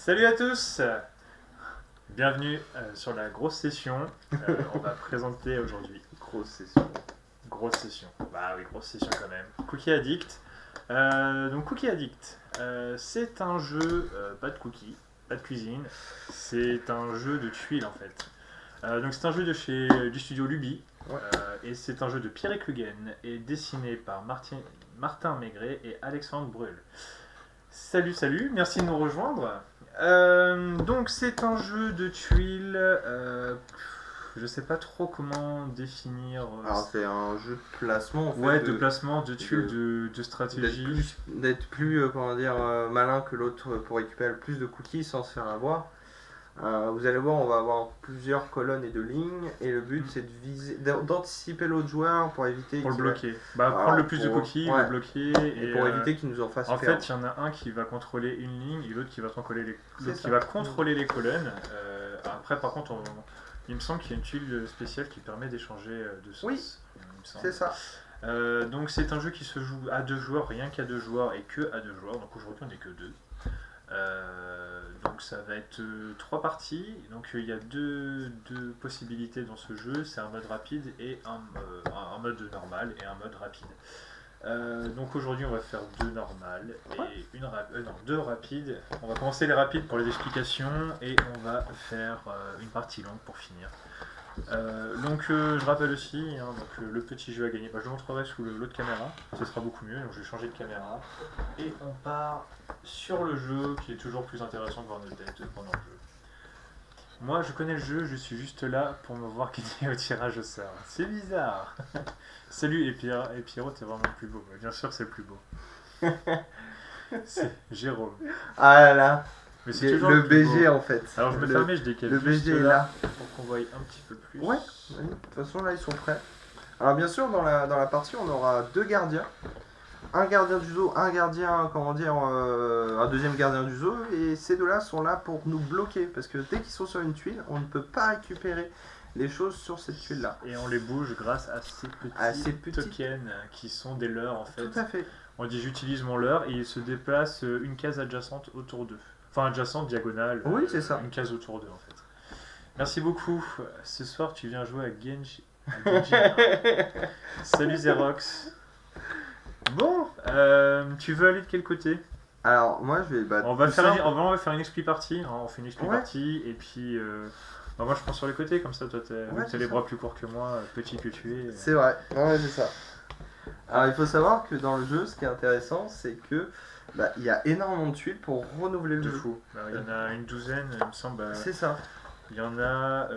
Salut à tous, bienvenue sur la grosse session. On va présenter aujourd'hui. Grosse session. Grosse session. Bah oui, grosse session quand même. Cookie Addict. Donc Cookie Addict, c'est un jeu, pas de cookies, pas de cuisine. C'est un jeu de tuiles en fait. Donc c'est un jeu du studio Luby. Ouais. Et c'est un jeu de Pierre Klugen et dessiné par Martin Maigret et Alexandre Brul. Salut, merci de nous rejoindre. Donc c'est un jeu de tuiles. Je sais pas trop comment définir. Alors c'est un jeu de placement en fait. Ouais, de placement, de tuiles, de stratégie. D'être plus comment dire, malin que l'autre pour récupérer le plus de cookies sans se faire avoir. Vous allez voir, on va avoir plusieurs colonnes et de lignes, et le but c'est de viser, d'anticiper l'autre joueur pour éviter Pour le qu'il bloquer. Prendre le plus de cookies, ouais. le bloquer. et pour éviter qu'il nous en fasse En perdre. fait, il y en a un qui va contrôler une ligne et l'autre qui va C'est contrôler les colonnes. Après, par contre, il me semble qu'il y a une tuile spéciale qui permet d'échanger de sens. Oui, il me semble. c'est ça. Donc c'est un jeu qui se joue à deux joueurs, rien qu'à deux joueurs et que à deux joueurs. Donc aujourd'hui on n'est que deux. Donc ça va être trois parties. Donc il y a deux possibilités dans ce jeu. C'est un mode rapide et un mode normal et un mode rapide. Donc aujourd'hui on va faire deux normales et deux rapides. On va commencer les rapides pour les explications et on va faire une partie longue pour finir. Donc je rappelle aussi, le petit jeu à gagner, je le montrerai sous l'autre caméra, ce sera beaucoup mieux, donc je vais changer de caméra. Et on part sur le jeu qui est toujours plus intéressant de voir nos têtes pendant le jeu. Moi je connais le jeu, je suis juste là pour me voir gagner au tirage au sort. C'est bizarre. Salut et Pierrot, t'es vraiment le plus beau. Bien sûr c'est le plus beau. C'est Jérôme. Ah là là. Mais c'est toujours le plus BG beau. en fait. Alors je me permets, je décale le juste BG est là. pour qu'on voie un petit peu plus. Ouais, de toute façon là ils sont prêts. Alors bien sûr dans la partie on aura deux gardiens. Un gardien du zoo, un gardien, un deuxième gardien du zoo, et ces deux-là sont là pour nous bloquer, parce que dès qu'ils sont sur une tuile, on ne peut pas récupérer les choses sur cette tuile-là. Et on les bouge grâce à ces petits tokens qui sont des leurres en fait. Tout à fait. On dit j'utilise mon leurre et ils se déplacent une case adjacente autour d'eux. Enfin adjacente, diagonale, oui, c'est ça. Une case autour d'eux en fait. Merci beaucoup. Ce soir tu viens jouer à Genji. Salut Xerox. Bon, tu veux aller de quel côté? Alors moi je vais... on va faire une expli partie. On fait une expli partie et puis... moi je prends sur les côtés comme ça, toi t'as les bras plus courts que moi, petit que tu es. C'est vrai, ouais c'est ça. Alors il faut savoir que dans le jeu ce qui est intéressant c'est que il y a énormément de tuiles pour renouveler le jeu. Fou. Il y en a une douzaine il me semble. C'est ça. Il y en a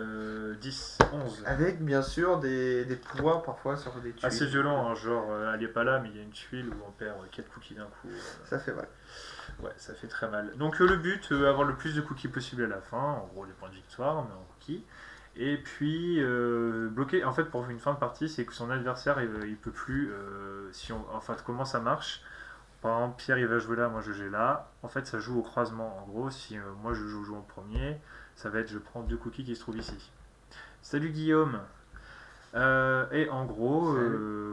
10, 11. Avec bien sûr des pouvoirs parfois sur des tuiles. Assez violent, genre elle est pas là mais il y a une tuile où on perd 4 cookies d'un coup. Ça fait mal. Ouais, ça fait très mal. Donc le but, avoir le plus de cookies possible à la fin, en gros les points de victoire, mais en cookies. Et puis bloquer, en fait pour une fin de partie, c'est que son adversaire il peut plus, comment ça marche. Par exemple Pierre il va jouer là, moi je joue là. En fait ça joue au croisement. En gros si moi je joue en premier, ça va être je prends 2 cookies qui se trouvent ici. Salut Guillaume. Et en gros,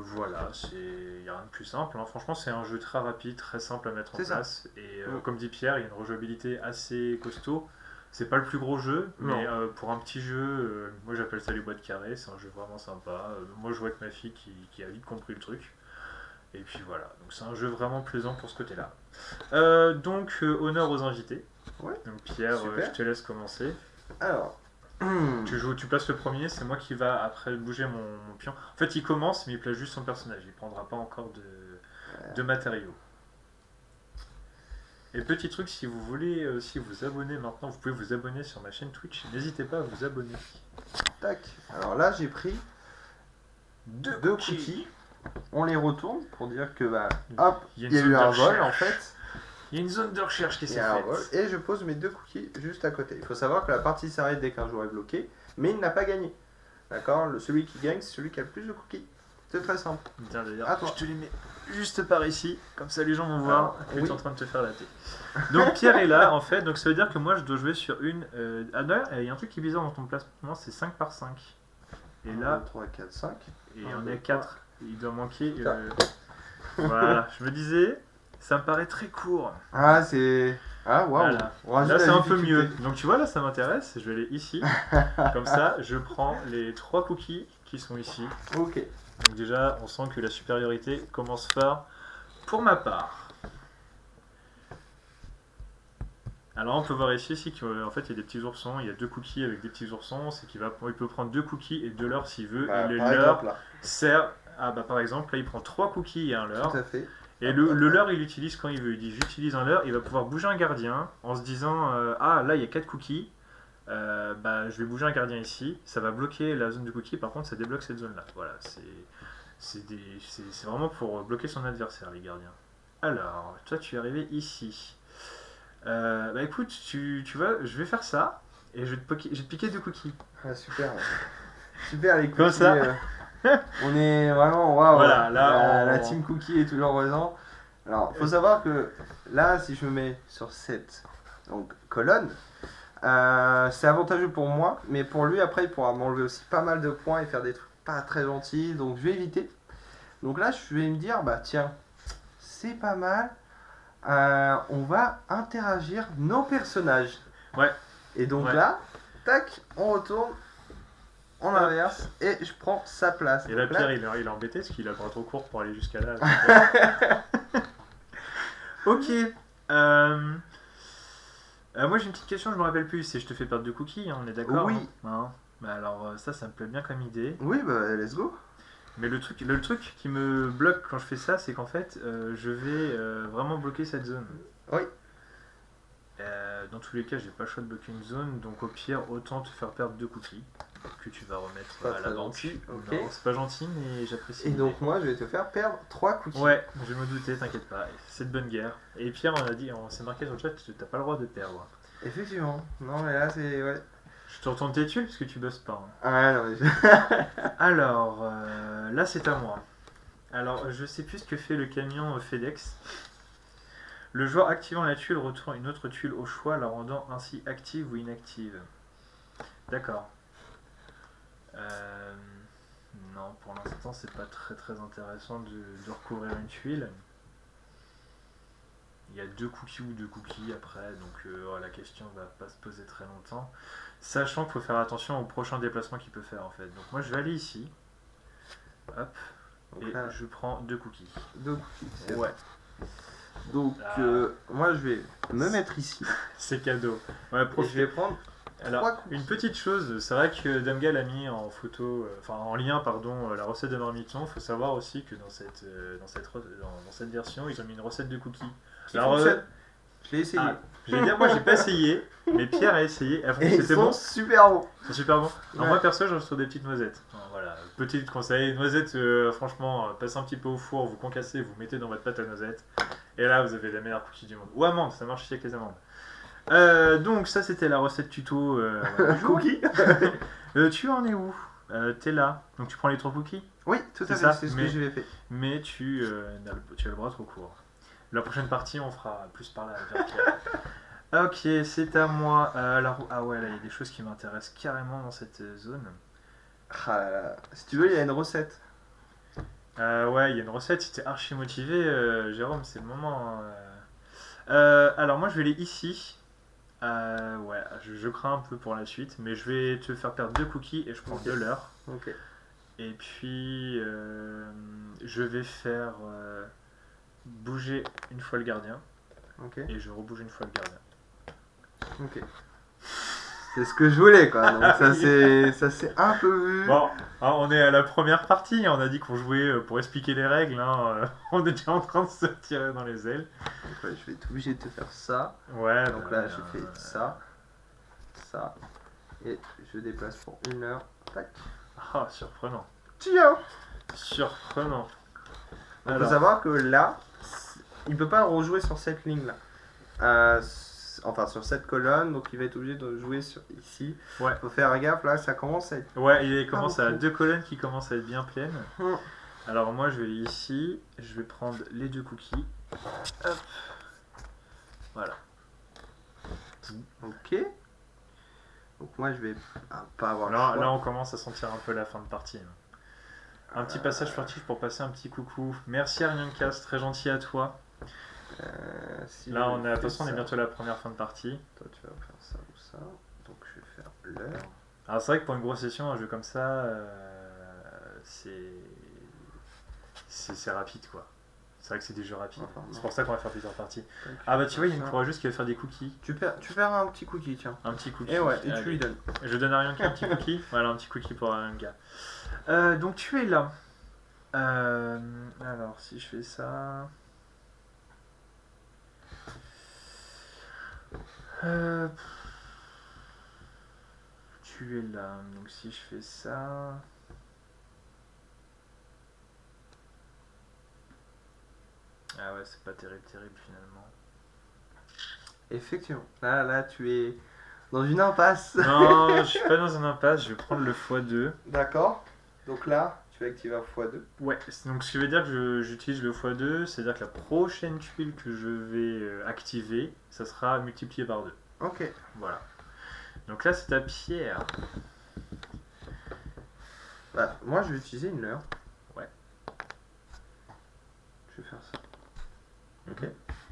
voilà, il n'y a rien de plus simple. Franchement, c'est un jeu très rapide, très simple à mettre en place. Et comme dit Pierre, il y a une rejouabilité assez costaud. C'est pas le plus gros jeu, mais pour un petit jeu, moi j'appelle ça les boîtes carrées. C'est un jeu vraiment sympa. Moi, je joue avec ma fille qui a vite compris le truc. Et puis voilà, donc c'est un jeu vraiment plaisant pour ce côté-là. Donc, honneur aux invités. Ouais. Donc Pierre, je te laisse commencer. Alors. Tu places le premier, c'est moi qui va après bouger mon pion. En fait, il commence, mais il place juste son personnage. Il prendra pas encore de matériaux. Et petit truc, si vous voulez aussi vous abonner maintenant, vous pouvez vous abonner sur ma chaîne Twitch. N'hésitez pas à vous abonner. Tac. Alors là, j'ai pris deux cookies. On les retourne pour dire que hop, il y a eu un vol en fait. Il y a une zone de recherche qui s'est faite. Et je pose mes 2 cookies juste à côté. Il faut savoir que la partie s'arrête dès qu'un joueur est bloqué, mais il n'a pas gagné. D'accord. Celui qui gagne, c'est celui qui a le plus de cookies. C'est très simple. Tiens, d'ailleurs, je te les mets juste par ici, comme ça les gens vont voir que tu es en train de te faire latter. Donc Pierre est là en fait, donc ça veut dire que moi je dois jouer sur une... d'ailleurs, il y a un truc qui est bizarre dans ton placement, c'est 5 par 5. Et 1, là... 2, 3, 4, 5. Et on est 4. Il doit manquer... Voilà, je me disais... Ça me paraît très court. Ah, c'est Ah, waouh. Voilà. On rajoute Là, la c'est un peu difficulté. mieux. Donc, tu vois, là, ça m'intéresse. Je vais aller ici. Comme ça, je prends les 3 cookies qui sont ici. Ok. Donc, déjà, on sent que la supériorité commence fort pour ma part. Alors, on peut voir ici qu'en fait, il y a des petits oursons. Il y a 2 cookies avec des petits oursons. C'est il peut prendre 2 cookies et 2 leurres s'il veut. Bah, et les par leurres exemple, là. servent. Ah, bah, par exemple, là, il prend 3 cookies et un leurre. Tout à fait. Et le leurre, il l'utilise quand il veut. Il dit j'utilise un leurre, il va pouvoir bouger un gardien en se disant ah là il y a 4 cookies, bah je vais bouger un gardien ici, ça va bloquer la zone de cookies, par contre ça débloque cette zone là. Voilà, c'est vraiment pour bloquer son adversaire les gardiens. Alors, toi tu es arrivé ici. Bah écoute, tu vois, je vais faire ça et je vais te piquer 2 cookies. Ah, super. Super les cookies. Comme ça. On est vraiment waouh. Voilà, là, la team cookie est toujours présent. Alors, faut savoir que là, si je me mets sur cette colonne, c'est avantageux pour moi, mais pour lui, après, il pourra m'enlever aussi pas mal de points et faire des trucs pas très gentils. Donc, je vais éviter. Donc là, je vais me dire, bah tiens, c'est pas mal. On va interagir nos personnages. Ouais. Et donc Ouais. là, tac, on retourne. On inverse et je prends sa place. Et là, Donc Pierre, il est embêté parce qu'il a pas trop court pour aller jusqu'à là. Ok. Moi, j'ai une petite question, je me rappelle plus. C'est je te fais perdre 2 cookies, hein, on est d'accord? Oui. Hein. Bah alors, ça me plaît bien comme idée. Oui, bah let's go. Mais le truc qui me bloque quand je fais ça, c'est qu'en fait, je vais vraiment bloquer cette zone. Oui. Dans tous les cas, j'ai pas le choix de bloquer une zone, donc au pire, autant te faire perdre 2 cookies que tu vas remettre Pas à la très banque. gentil, ok. Non, c'est pas gentil, mais j'apprécie. Et l'idée. donc moi, je vais te faire perdre 3 cookies. Ouais, je me doutais, t'inquiète pas, c'est de bonne guerre. Et Pierre, on s'est marqué sur le chat, t'as pas le droit de perdre. Effectivement. Non, mais là, c'est... Ouais. Je te retourne tes tuiles parce que tu bosses pas. Hein. Ah non, mais... Alors, là c'est à moi. Alors, je sais plus ce que fait le camion FedEx. Le joueur activant la tuile retourne une autre tuile au choix, la rendant ainsi active ou inactive. D'accord. Non, pour l'instant, c'est pas très très intéressant de recouvrir une tuile. Il y a 2 cookies ou 2 cookies après, donc la question va pas se poser très longtemps. Sachant qu'il faut faire attention au prochain déplacement qu'il peut faire en fait. Donc moi je vais aller ici. Hop. Donc Et là, je prends 2 cookies. 2 cookies. c'est Ouais, ça. Donc Là. moi, je vais me mettre ici. c'est cadeau. Ouais, Et je vais prendre... Alors, 3 cookies. une petite chose, c'est vrai que Damgal a mis en photo, en lien, pardon, la recette de marmiton. Il faut savoir aussi que dans cette version, ils ont mis une recette de cookies. Qui Alors, fonctionne. Je l'ai essayé. je vais dire, moi j'ai pas essayé, mais Pierre a essayé. Et ils C'était sont bon, super bons. c'est super bon. Alors, Ouais. moi perso, je reste sur des petites noisettes. Voilà, petit conseil, noisettes, franchement, passez un petit peu au four, vous concassez, vous mettez dans votre pâte à noisettes. Et là, vous avez la meilleure cookie du monde. Ou amande, ça marche aussi avec les amandes. Donc ça c'était la recette tuto du jour. Cookie. Tu en es où T'es là, donc tu prends les 3 cookies, Oui, tout C'est à ça, fait, c'est ce mais- que je vais faire. mais tu as le bras trop court. La prochaine partie on fera plus par là vers Pierre. Ok, c'est à moi. Ah ouais, là il y a des choses qui m'intéressent carrément dans cette zone. Ah là là. Si tu veux, il y a une recette. Ouais, il y a une recette, si t'es archi motivé, Jérôme, c'est le moment. Hein. Alors moi je vais aller ici. Ouais, je crains un peu pour la suite, mais je vais te faire perdre 2 cookies et je prends Ok. 2 leurres. Ok. Et puis je vais faire bouger une fois le gardien Ok. et je rebouge une fois le gardien. Ok. C'est ce que je voulais, quoi. Donc ça Oui. c'est un peu vu. Bon, hein, on est à la première partie, on a dit qu'on jouait pour expliquer les règles, hein, on est déjà en train de se tirer dans les ailes. Donc, ouais, je vais être obligé de te faire ça. Ouais, Donc là, j'ai fait ça, ça, et je déplace pour 1 heure. Tac. Ah, surprenant. Tiens. Surprenant. Il faut Alors, savoir que là, il peut pas rejouer sur cette ligne là. Enfin sur cette colonne, donc il va être obligé de jouer sur ici. Ouais. Faut faire gaffe là, ça commence à être. ouais, il commence à beaucoup. 2 colonnes qui commencent à être bien pleines. Hum. Alors moi je vais ici, je vais prendre les 2 cookies. Hop. Voilà. Ok. Donc moi je vais pas avoir le Là, choix. là on commence à sentir un peu la fin de partie. Un petit passage furtif pour passer un petit coucou. Merci Ariancas, très gentil à toi. Si Là, je on est, de fais toute façon, on est ça, bientôt à la première fin de partie. toi tu vas faire ça ou ça. Donc je vais faire l'heure. Alors, c'est vrai que pour une grosse session, un jeu comme ça, c'est rapide, quoi. C'est vrai que c'est des jeux rapides. Enfin, non. C'est pour ça qu'on va faire plusieurs parties. Donc, Ah bah tu vois, il y a une ça. courageuse qui va faire des cookies. Tu perds un petit cookie, tiens. Un petit cookie. Et ouais, et tu Allez. lui donnes. Je donne à Arianka un petit cookie. Voilà, un petit cookie pour Arianka. Donc tu es là. Alors, si je fais ça... tu es là. Donc si je fais ça... Ah ouais, c'est pas terrible finalement. Effectivement. Là, tu es dans une impasse. Non, je suis pas dans une impasse, je vais prendre le x2. D'accord. Donc là, tu vas activer un x2. Ouais, donc ce qui veut dire que j'utilise le x2, c'est-à-dire que la prochaine tuile que je vais activer, ça sera multiplié par 2. Ok. Voilà. Donc là, c'est à Pierre. Bah, moi, je vais utiliser une leurre. Ouais. Je vais faire ça. Ok.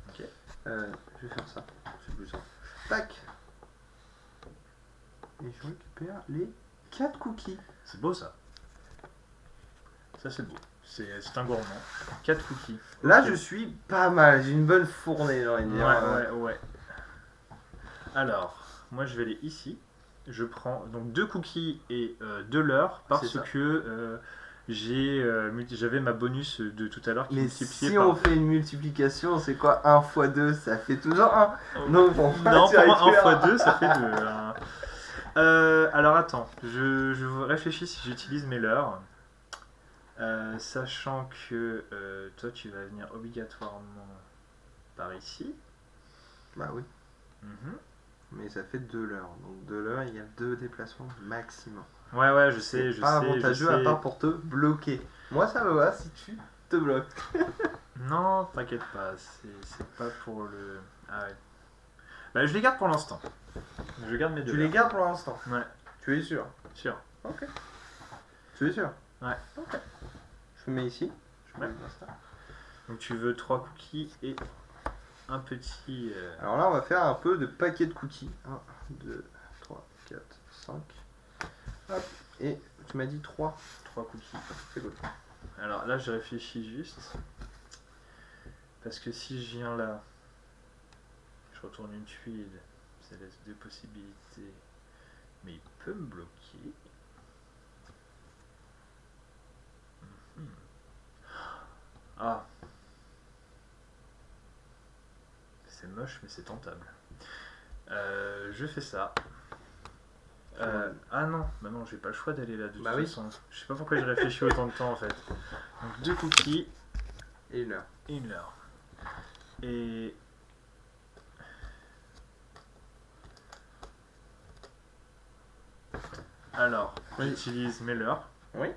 Ok. Je vais faire ça. C'est plus simple. Tac. Et je récupère les 4 cookies. C'est beau ça. Ça, c'est beau. C'est un gourmand. 4 cookies. Là, Ok. je suis pas mal. J'ai une bonne fournée, j'ai envie de dire. Ouais. Alors, moi, je vais aller ici. Je prends donc 2 cookies et 2 leurres parce C'est ça. que j'avais ma bonus de tout à l'heure qui Mais multipliait si par on fait une multiplication, c'est quoi 1 x 2, ça fait toujours 1. Oh. Non, pour moi, Non, tu pour moi, récupères 1 x 2, ça fait 2. Alors attends, je réfléchis si j'utilise mes leurres. Sachant que toi, tu vas venir obligatoirement par ici. Bah oui. Mhm. Mais ça fait 2 leurres. Donc 2 leurres, il y a 2 déplacements maximum. Ouais, je sais, C'est pas avantageux à sais. part pour te bloquer. Moi, ça me va si tu te bloques. Non, t'inquiète pas, c'est pas pour le... Ah ouais. Bah, je les garde pour l'instant. Je garde mes deux. Tu les gardes pour l'instant. Ouais, Tu es sûr? sûr. Ok. Tu es sûr? Ouais. Ok. Je mets ici. Je Ouais. mets ça. Donc tu veux 3 cookies et un petit... Alors là, on va faire un peu de paquet de cookies. 1, 2, 3, 4, 5. Hop. Et tu m'as dit 3. 3 cookies. C'est good. Alors là, je réfléchis juste. Parce que si je viens là, je retourne une tuile, ça laisse 2 possibilités. Mais il peut me bloquer. Mhm. Ah. C'est moche, mais c'est tentable. Je fais ça. Ah non, bah non, j'ai pas le choix d'aller là de toute Bah oui. façon. Je sais pas pourquoi j'ai réfléchi autant de temps en fait. Donc 2 cookies Et une heure. et une leurre. Et... Alors, Oui. j'utilise mes leurres. Oui.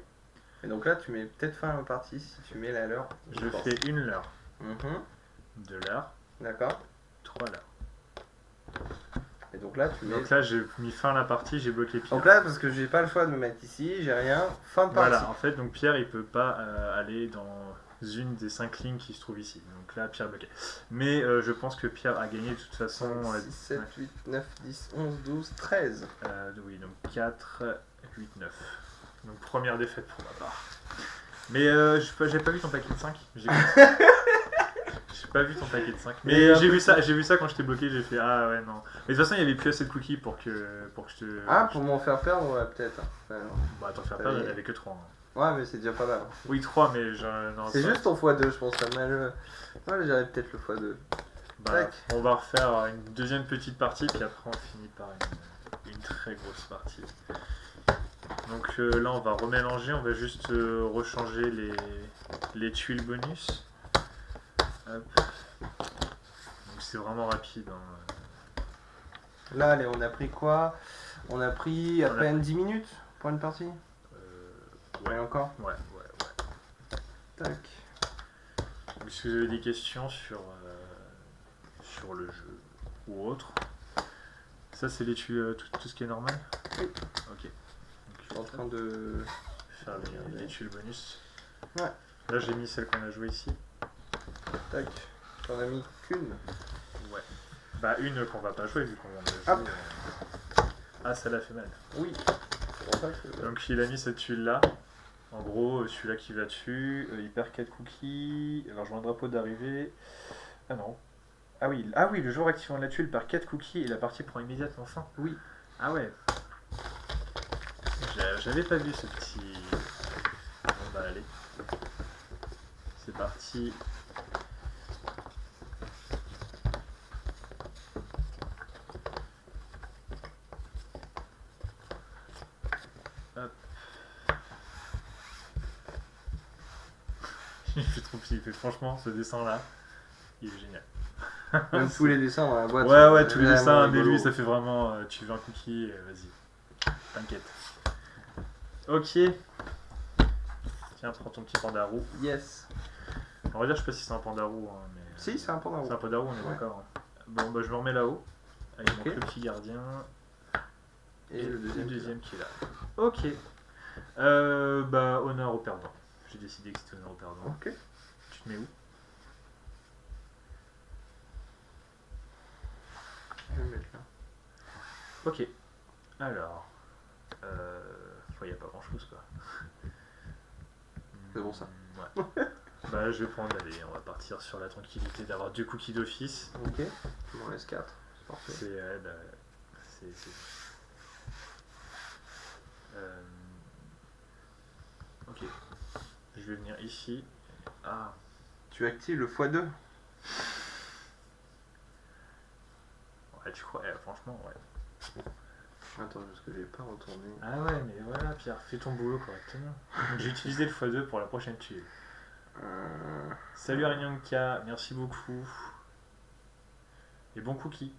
Et donc là, tu mets peut-être fin à la partie si tu mets la leurre. Je fais une leurre, Mhm. 2 leurres, D'accord. 3 leurres. Et donc là, tu mets. Donc là, j'ai mis fin à la partie, j'ai bloqué Pierre. Donc là, parce que j'ai pas le choix de me mettre ici, j'ai rien. Fin de partie. Voilà, en fait, donc Pierre, il peut pas aller dans une des 5 lignes qui se trouvent ici. Donc là, Pierre est bloqué. Mais je pense que Pierre a gagné de toute façon. 5, 6, 7, 8, 9, 10, 11, 12, 13. Oui, donc 4, 8, 9. Donc première défaite pour ma part. Mais j'ai pas vu ton paquet de 5. J'ai pas vu ton paquet de 5. Mais Et j'ai vu ça quand je t'ai bloqué, j'ai fait ah ouais non. Mais de toute façon, il y avait plus assez de cookies pour que je te... Ah, pour m'en faire perdre, ouais, peut-être. Enfin, non. Bah t'en faire perdre, il n'y en avait que 3. Ouais, mais c'est déjà pas mal. Oui, 3, mais non, C'est ça- juste ton x2, je pense. Ça mal. Ouais, j'aurais peut-être le x2. Bah, Tac. on va refaire une deuxième petite partie, puis après on finit par une très grosse partie. Donc là on va remélanger, on va juste rechanger les tuiles bonus. Hop. Donc c'est vraiment rapide. Hein. Là, allez, on a pris quoi? On a pris à On a peine 10 minutes pour une partie? Ouais, encore? ouais. Tac. Donc, si vous avez des questions sur le jeu ou autre, ça c'est les tuiles, tout ce qui est normal? Oui. Ok. Je suis en train de. Faire les tuiles bonus. Ouais. Là j'ai mis celle qu'on a jouée ici. Tac. T'en as mis qu'une. Ouais. Bah une qu'on va pas jouer vu qu'on vient de Hop. jouer. Ah, ça l'a fait mal. Oui. C'est pour ça que... Donc il a mis cette tuile là. En gros, celui-là qui va dessus, il perd 4 cookies. Alors je vois un drapeau d'arrivée. Ah non. Ah oui, le joueur activant la tuile perd 4 cookies et la partie prend immédiatement fin. Oui. Ah ouais. J'avais pas vu ce petit... Bon bah allez. C'est parti. Hop. Il fait trop flippé. Franchement, ce dessin là, il est génial. Même tous les dessins dans la boîte. Ouais, tous les vraiment dessins, mais rigolo. lui ça fait vraiment tu veux un cookie, vas-y. T'inquiète. Ok. Tiens, prends ton petit pandarou. Yes. On va dire, je sais pas si c'est un pandarou, hein, mais. Si, c'est un pandarou. C'est un pandarou, on est Ouais. d'accord. Hein. Bon, bah je me remets là-haut. Avec Ok. mon petit gardien. Et le deuxième. Qui est là. Ok. Bah, honneur au perdant. J'ai décidé que c'était honneur au perdant. Ok. Tu te mets où? Je vais le mettre là. Ok. Alors. Il n'y a pas grand chose quoi. C'est bon ça. Ouais. Bah, je vais prendre, allez, on va partir sur la tranquillité d'avoir 2 cookies d'office. Ok. Je m'en laisse 4. C'est parfait. C'est. Ok. Je vais venir ici. Ah. Tu actives le x2. Ouais, tu crois, franchement, ouais. Attends, parce que j'ai pas retourné. Ah ouais, mais voilà, Pierre, fais ton boulot correctement. Donc, j'ai utilisé le x2 pour la prochaine tuile. Salut Aryanka, merci beaucoup. Et bon cookie.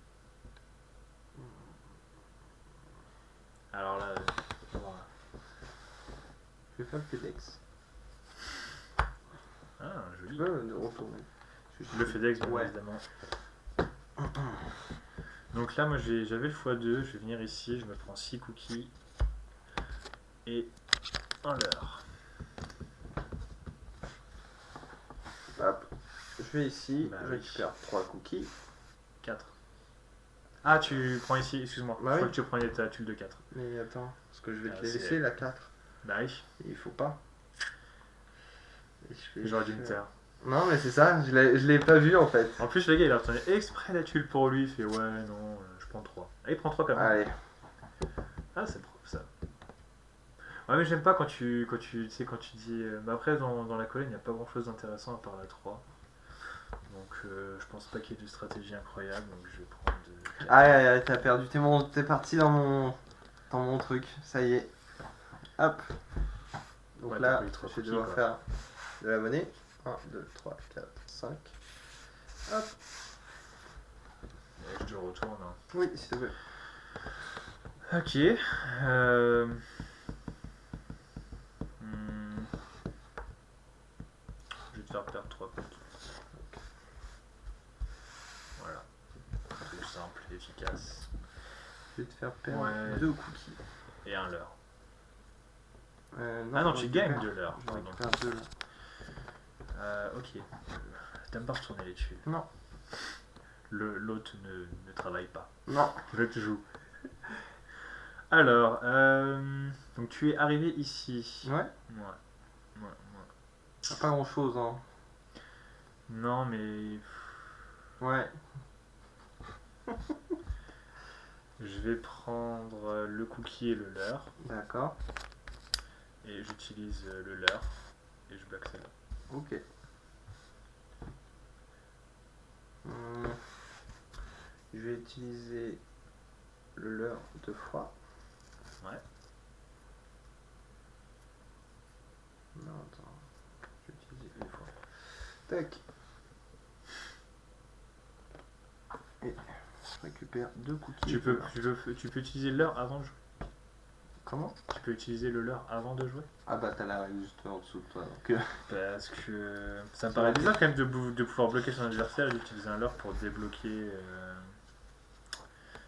Alors là, voilà. Je vais faire le FedEx. Ah, Je joli. peux retourner. Le FedEx, bien Ouais. évidemment. Donc là, moi j'avais le x2, je vais venir ici, je me prends 6 cookies et un leurre. Hop. Je vais ici, Bah je oui. récupère 3 cookies. 4. Ah, tu prends ici, excuse-moi, Bah je crois oui. que tu prenais ta tuile de 4. Mais attends, parce que je vais Ah, te les c'est- laisser la 4. Bah oui, Et il faut pas. Et je vais j'aurais dû me faire- taire. Non, mais c'est ça, je l'ai pas vu en fait. En plus, le gars il a retenu exprès la tuile pour lui, il fait ouais, non, je prends 3. Ah, il prend 3 quand même. Allez. Ah, c'est propre ça. Ouais, mais j'aime pas quand tu sais, quand tu dis. Bah après, dans la colonne, il n'y a pas grand chose d'intéressant à part la 3. Donc, je pense pas qu'il y ait de stratégie incroyable, donc je vais prendre. Aïe, t'as perdu. T'es parti dans mon truc. Ça y est. Hop. Donc Ouais, t'as là, pas eu trop je vais cookies, devoir quoi. faire de la monnaie. 1, 2, 3, 4, 5. Hop. Et je te retourne. Hein. Oui, s'il te plaît. Ok. Je vais te faire perdre 3 cookies. Voilà. Truc simple, efficace. Je vais te faire perdre Ouais. 2 cookies. Et un leurre. Non, Ah non, j'en tu récupère- gagnes de l'heure. J'en Pardon. récupère 2 là. Ok. T'aimes pas retourner les tuiles. Non. L'autre ne travaille pas. Non. L'autre joue. Alors, donc tu es arrivé ici. Ouais. Ouais. Pas grand chose, hein. Non, mais Ouais. je vais prendre le cookie et le leurre. D'accord. Et j'utilise le leurre. Et je bloque celle-là. Ok. Je vais utiliser le leurre 2 fois. Ouais. Non, attends. Je vais utiliser une fois. Tac. Et je récupère 2 cookies. Tu peux utiliser le leurre avant de jouer. Comment? Tu peux utiliser le leurre avant de jouer. Ah bah t'as la règle juste en dessous de toi. Donc, Parce que ça me paraît bizarre quand même de pouvoir bloquer son adversaire et d'utiliser un leurre pour débloquer.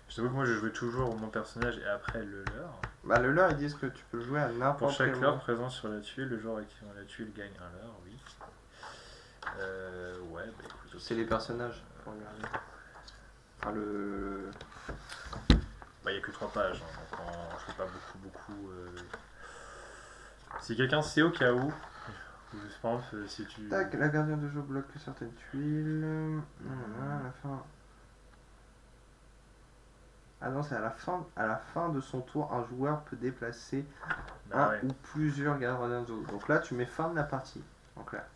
Je t'avoue que moi je jouais toujours mon personnage et après le leurre. Bah le leurre ils disent que tu peux le jouer à Pour n'importe chaque quel leurre moment. présent sur la tuile, le joueur activant la tuile gagne un leurre, oui. Ouais, bah écoute. C'est les personnages. Faut regarder. Enfin, le. Bah, il n'y a que 3 pages, hein, donc je fais pas beaucoup. Si quelqu'un sait au cas où, par exemple, si tu. Tac, la gardien de jeu bloque certaines tuiles. À la fin. Ah non, c'est à la fin de son tour, un joueur peut déplacer Bah un ouais, ou plusieurs gardiens de jeu. Donc là, tu mets fin de la partie. Donc là,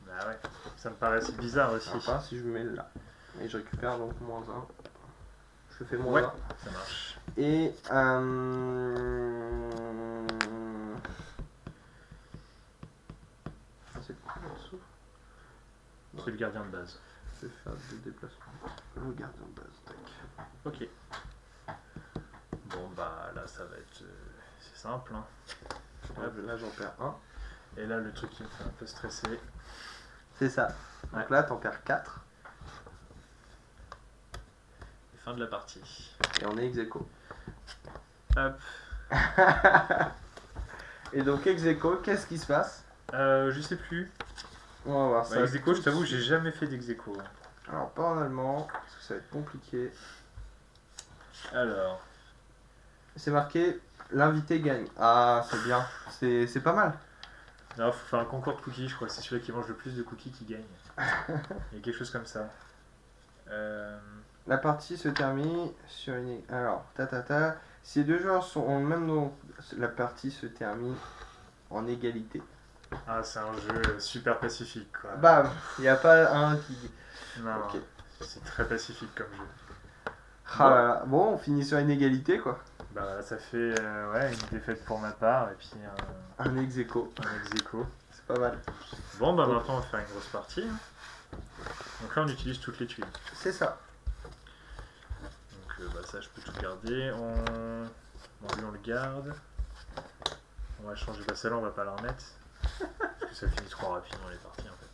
bah ouais. Ça me paraissait bizarre aussi. sympa si je mets là. Et je récupère donc -1. Je fais Ouais, -1. ça marche. Et c'est quoi en dessous? C'est le gardien de base. Je vais faire des déplacements. Le gardien de base, tac. Ok. Bon, bah là, ça va être. C'est simple, hein. Hop, là j'en perds un. Et là, le truc qui me fait un peu stresser. C'est ça. Donc Ouais. là t'en perds 4. Fin de la partie. Et on est ex aequo. Hop. Et donc ex aequo, qu'est-ce qui se passe? Je sais plus. On va voir ça. Ex aequo, je tout t'avoue, de j'ai suite. jamais fait d'ex aequo. Alors pas en allemand, parce que ça va être compliqué. Alors. C'est marqué l'invité gagne. Ah c'est bien, c'est pas mal. Non, faut faire un concours de cookies, je crois que c'est celui qui mange le plus de cookies qui gagne. Il y a quelque chose comme ça. La partie se termine sur une. Alors, Si les deux joueurs ont le même nom, la partie se termine en égalité. Ah, c'est un jeu super pacifique, quoi. Bam, il n'y a pas un qui. Non, Ok. c'est très pacifique comme jeu. Ah là là. Bon, on finit sur une égalité quoi. Bah, ça fait ouais, une défaite pour ma part et puis Un ex aequo. un ex aequo. C'est pas mal. Bon, bah maintenant on va faire une grosse partie. Donc là, on utilise toutes les tuiles. C'est ça. Donc bah, ça, je peux tout garder. Bon, lui, on le garde. On va changer. Bah, celle-là, on va pas la remettre. Parce que ça finit trop rapidement les parties en fait.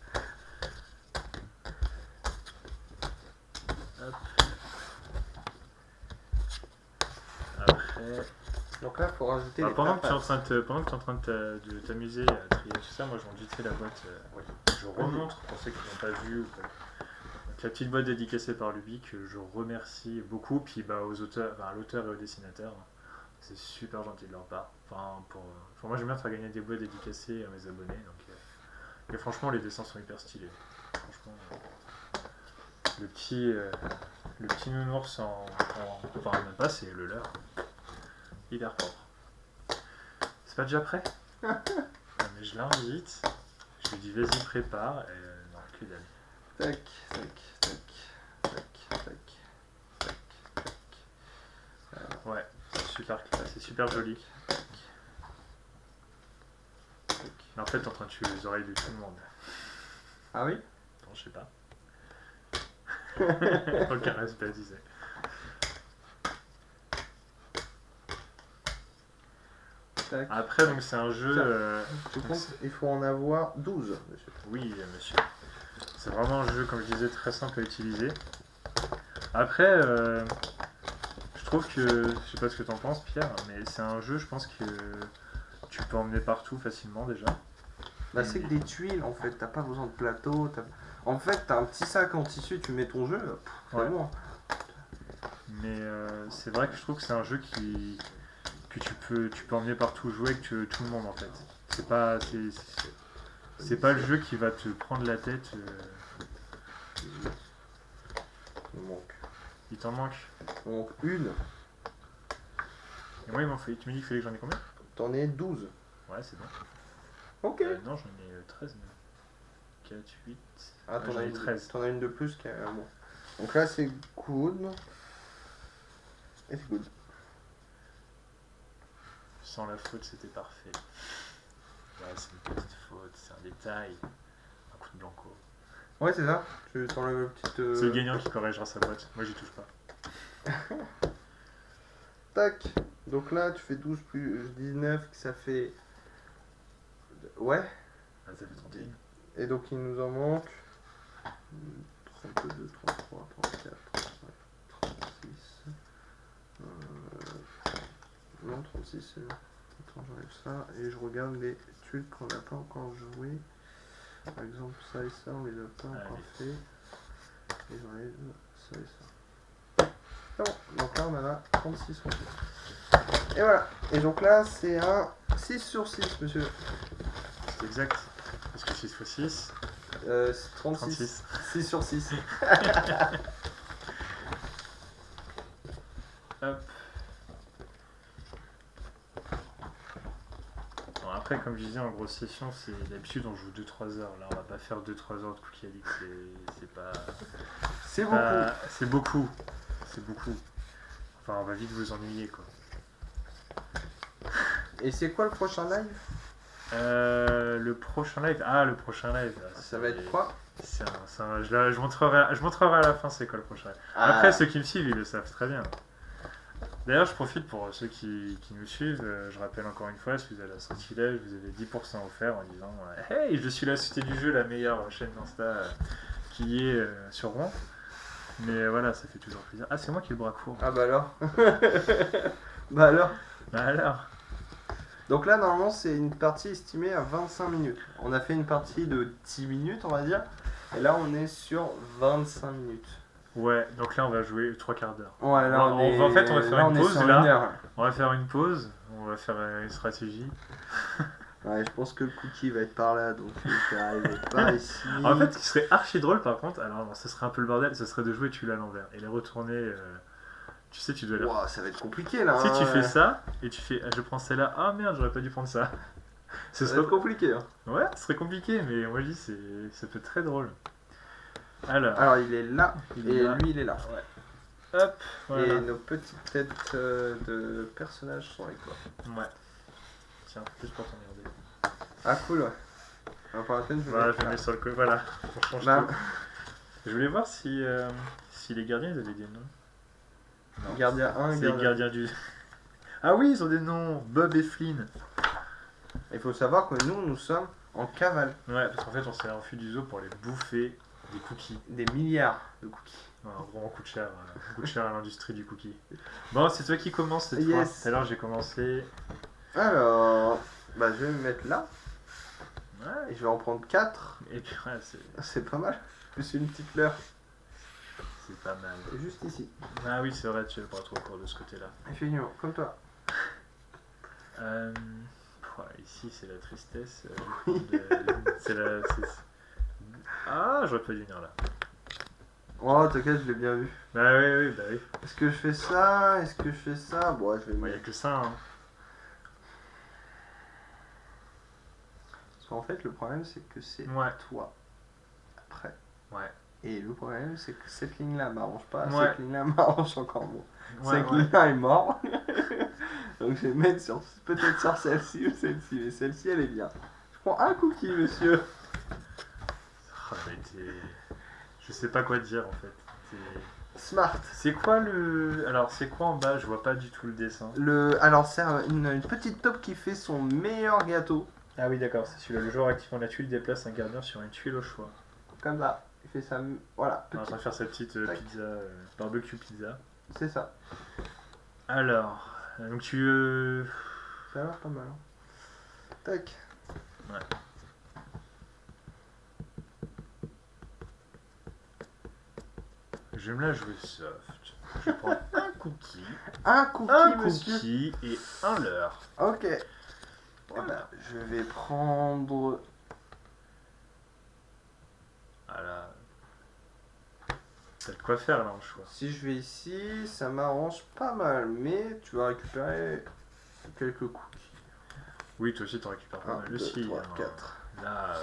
Hop. Après. Donc là, il faut rajouter les Pendant que tu es en papas. train de t'amuser à trier tout ça, moi je monte vite fait la boîte. Je remontre pour ceux qui n'ont pas vu. Donc, la petite boîte dédicacée par Lubic, je remercie beaucoup. Puis bah, aux auteurs, à l'auteur et au dessinateur, c'est super gentil de leur part. Moi j'aime bien faire gagner des boîtes dédicacées à mes abonnés. Donc, et franchement, les dessins sont hyper stylés. Franchement, le petit nounours enfin, même pas, c'est le leur. Hyper propre. C'est pas déjà prêt? Non, mais je l'invite, je lui dis vas-y prépare, et non, que dalle. Tac, tac, tac, tac, tac, tac, tac. Ouais, c'est super joli. Mais en fait, t'es en train de tuer les oreilles de tout le monde. Ah oui? Non, je sais pas. Aucun respect, disait. Tac. Après, donc c'est un jeu. Je compte, il faut en avoir 12, monsieur. Oui, monsieur. C'est vraiment un jeu, comme je disais, très simple à utiliser. Après, je trouve que, je sais pas ce que t'en penses, Pierre, mais c'est un jeu, je pense que tu peux emmener partout facilement déjà. Bah, c'est que des tuiles en fait, t'as pas besoin de plateau. En fait, t'as un petit sac en tissu, tu mets ton jeu, c'est Ouais. bon. Mais c'est vrai que je trouve que c'est un jeu que tu peux emmener partout jouer avec tout le monde en fait. C'est pas le jeu qui va te prendre la tête. Il manque. Il t'en manque. Il manque une, Et moi, il m'en fait. Tu me dis qu'il fallait que j'en ai combien? t'en es 12. Ouais, c'est bon. Ok. Non, j'en ai 13 même. 4, 8. Ah, j'en ai 13. T'en as une de plus bon. Donc là, c'est good. Et c'est good. Sans la faute, c'était parfait. Ouais, c'est une petite faute, c'est un détail. Un coup de blanco. Ouais, c'est ça. Tu t'enlèves une petite. C'est le gagnant qui corrigera sa boîte. Moi, j'y touche pas. Tac. Donc là, tu fais 12 plus 19, ça fait. Ouais. Ah, ça fait 31. Et donc, il nous en manque 32, 33, 34, 35, 36. Non, 36, c'est bon. Attends, j'enlève ça. Et je regarde les tuiles qu'on n'a pas encore jouées. Par exemple, ça et ça, on les a pas encore fait. Et j'enlève ça et ça. C'est bon, donc là on en a 36 sur 6. Et voilà. Et donc là, c'est un 6 sur 6, monsieur. C'est exact. Parce que 6 x 6, C'est 36. 36. 6 sur 6. Hop. Bon, après, comme je disais, en grosse session, c'est d'habitude on joue 2-3 heures. Là, on va pas faire 2-3 heures de Cookie Addict. C'est pas. C'est beaucoup. C'est beaucoup. C'est beaucoup. Enfin, on va vite vous ennuyer, quoi. Et c'est quoi le prochain live? Le prochain live. Ah, le prochain live. Ça va être quoi? Je montrerai à la fin c'est quoi le prochain live. Après, ceux qui me suivent, ils le savent très bien. D'ailleurs, je profite pour ceux qui nous suivent. Je rappelle encore une fois, si vous avez la sortilège, vous avez 10% offert en disant Hey, je suis la Société du Jeu, la meilleure chaîne d'Insta qui est sur Rouen. Mais voilà, ça fait toujours plaisir. Ah, c'est moi qui ai le bras court. Ah bah alors. Bah alors. Bah alors. Donc là, normalement, c'est une partie estimée à 25 minutes. On a fait une partie de 10 minutes, on va dire. Et là, on est sur 25 minutes. Ouais, donc là, on va jouer 3 quarts d'heure. Ouais, là, en fait, on va faire là, une pause. sur Là, une heure. on va faire une pause. On va faire une stratégie. Ouais, je pense que le cookie va être par là, donc il va arriver par ici. En fait, ce qui serait archi drôle, par contre, alors bon, ce serait un peu le bordel, ce serait de jouer tu l'as à l'envers et les retourner. Tu sais, tu dois les. Wow, ça va être compliqué là. Si hein. tu fais ça et tu fais je prends celle-là, ah merde, j'aurais pas dû prendre ça. Ça va être compliqué. Hein. Ouais, ce serait compliqué, mais moi je dis, ça peut être très drôle. Alors, il est là, et là. lui il est là. Ouais. Hop, voilà. Et nos petites têtes de personnages sont avec toi. Ouais. Tiens, juste pour t'emmerder. Ah cool, ouais. Alors, pour la peine, je vais Voilà, mettre je là. mets sur le côté, voilà. On change Bah, tout. Je voulais voir si les gardiens ils avaient des noms. Non. Gardien 1, C'est les gardiens du. Ah oui, ils ont des noms, Bob et Flynn. Il faut savoir que nous sommes en cavale. Ouais, parce qu'en fait, on s'est enfui du zoo pour les bouffer des cookies. Des milliards de cookies. Ouais, en gros, on coûte cher à l'industrie du cookie. Bon, c'est toi qui commence cette Yes. fois. Tout à l'heure, j'ai commencé. Alors, bah je vais me mettre là. Ouais. Et je vais en prendre 4. Et puis, ouais, C'est pas mal. Plus une petite fleur. c'est pas mal. Juste ici. Ah oui, c'est vrai, tu es le bras trop court de ce côté-là. Effectivement, comme toi. Ici, c'est la tristesse. Ah, j'aurais pas dû venir là. Oh, t'inquiète, je l'ai bien vu. Bah oui, bah oui. Est-ce que je fais ça? Est-ce que je fais ça? Bon, je vais Il y a que ça, hein. Parce qu'en fait, le problème, c'est que c'est Ouais. toi. Après. Ouais. Et le problème, c'est que cette ligne-là m'arrange pas. Ouais. Cette ligne-là m'arrange encore moins. Ouais, Cette ouais. ligne-là est mort. Donc je vais mettre peut-être sur celle-ci ou celle-ci. Mais celle-ci, elle est bien. Je prends un cookie, monsieur. Ah, mais je sais pas quoi dire en fait. Smart. C'est quoi le. Alors, c'est quoi en bas? Je vois pas du tout le dessin. Alors, c'est une petite taupe qui fait son meilleur gâteau. Ah oui, d'accord, c'est celui-là. Le joueur activant la tuile déplace un gardien sur une tuile au choix. Comme ça. Il fait ça. Voilà. On est en train de faire sa petite pizza, barbecue pizza. C'est ça. Alors, donc Ça a l'air pas mal. Hein. Tac. Ouais. Je vais me la jouer soft. Je prends un cookie. Un cookie, monsieur. Cookie et un leurre. Ok. Voilà. Je vais prendre. Voilà. T'as de quoi faire là en choix. Si je vais ici, ça m'arrange pas mal. Mais tu vas récupérer quelques cookies. Oui, toi aussi t'en récupères pas 1, mal 2, aussi. 3, hein. 4. Là,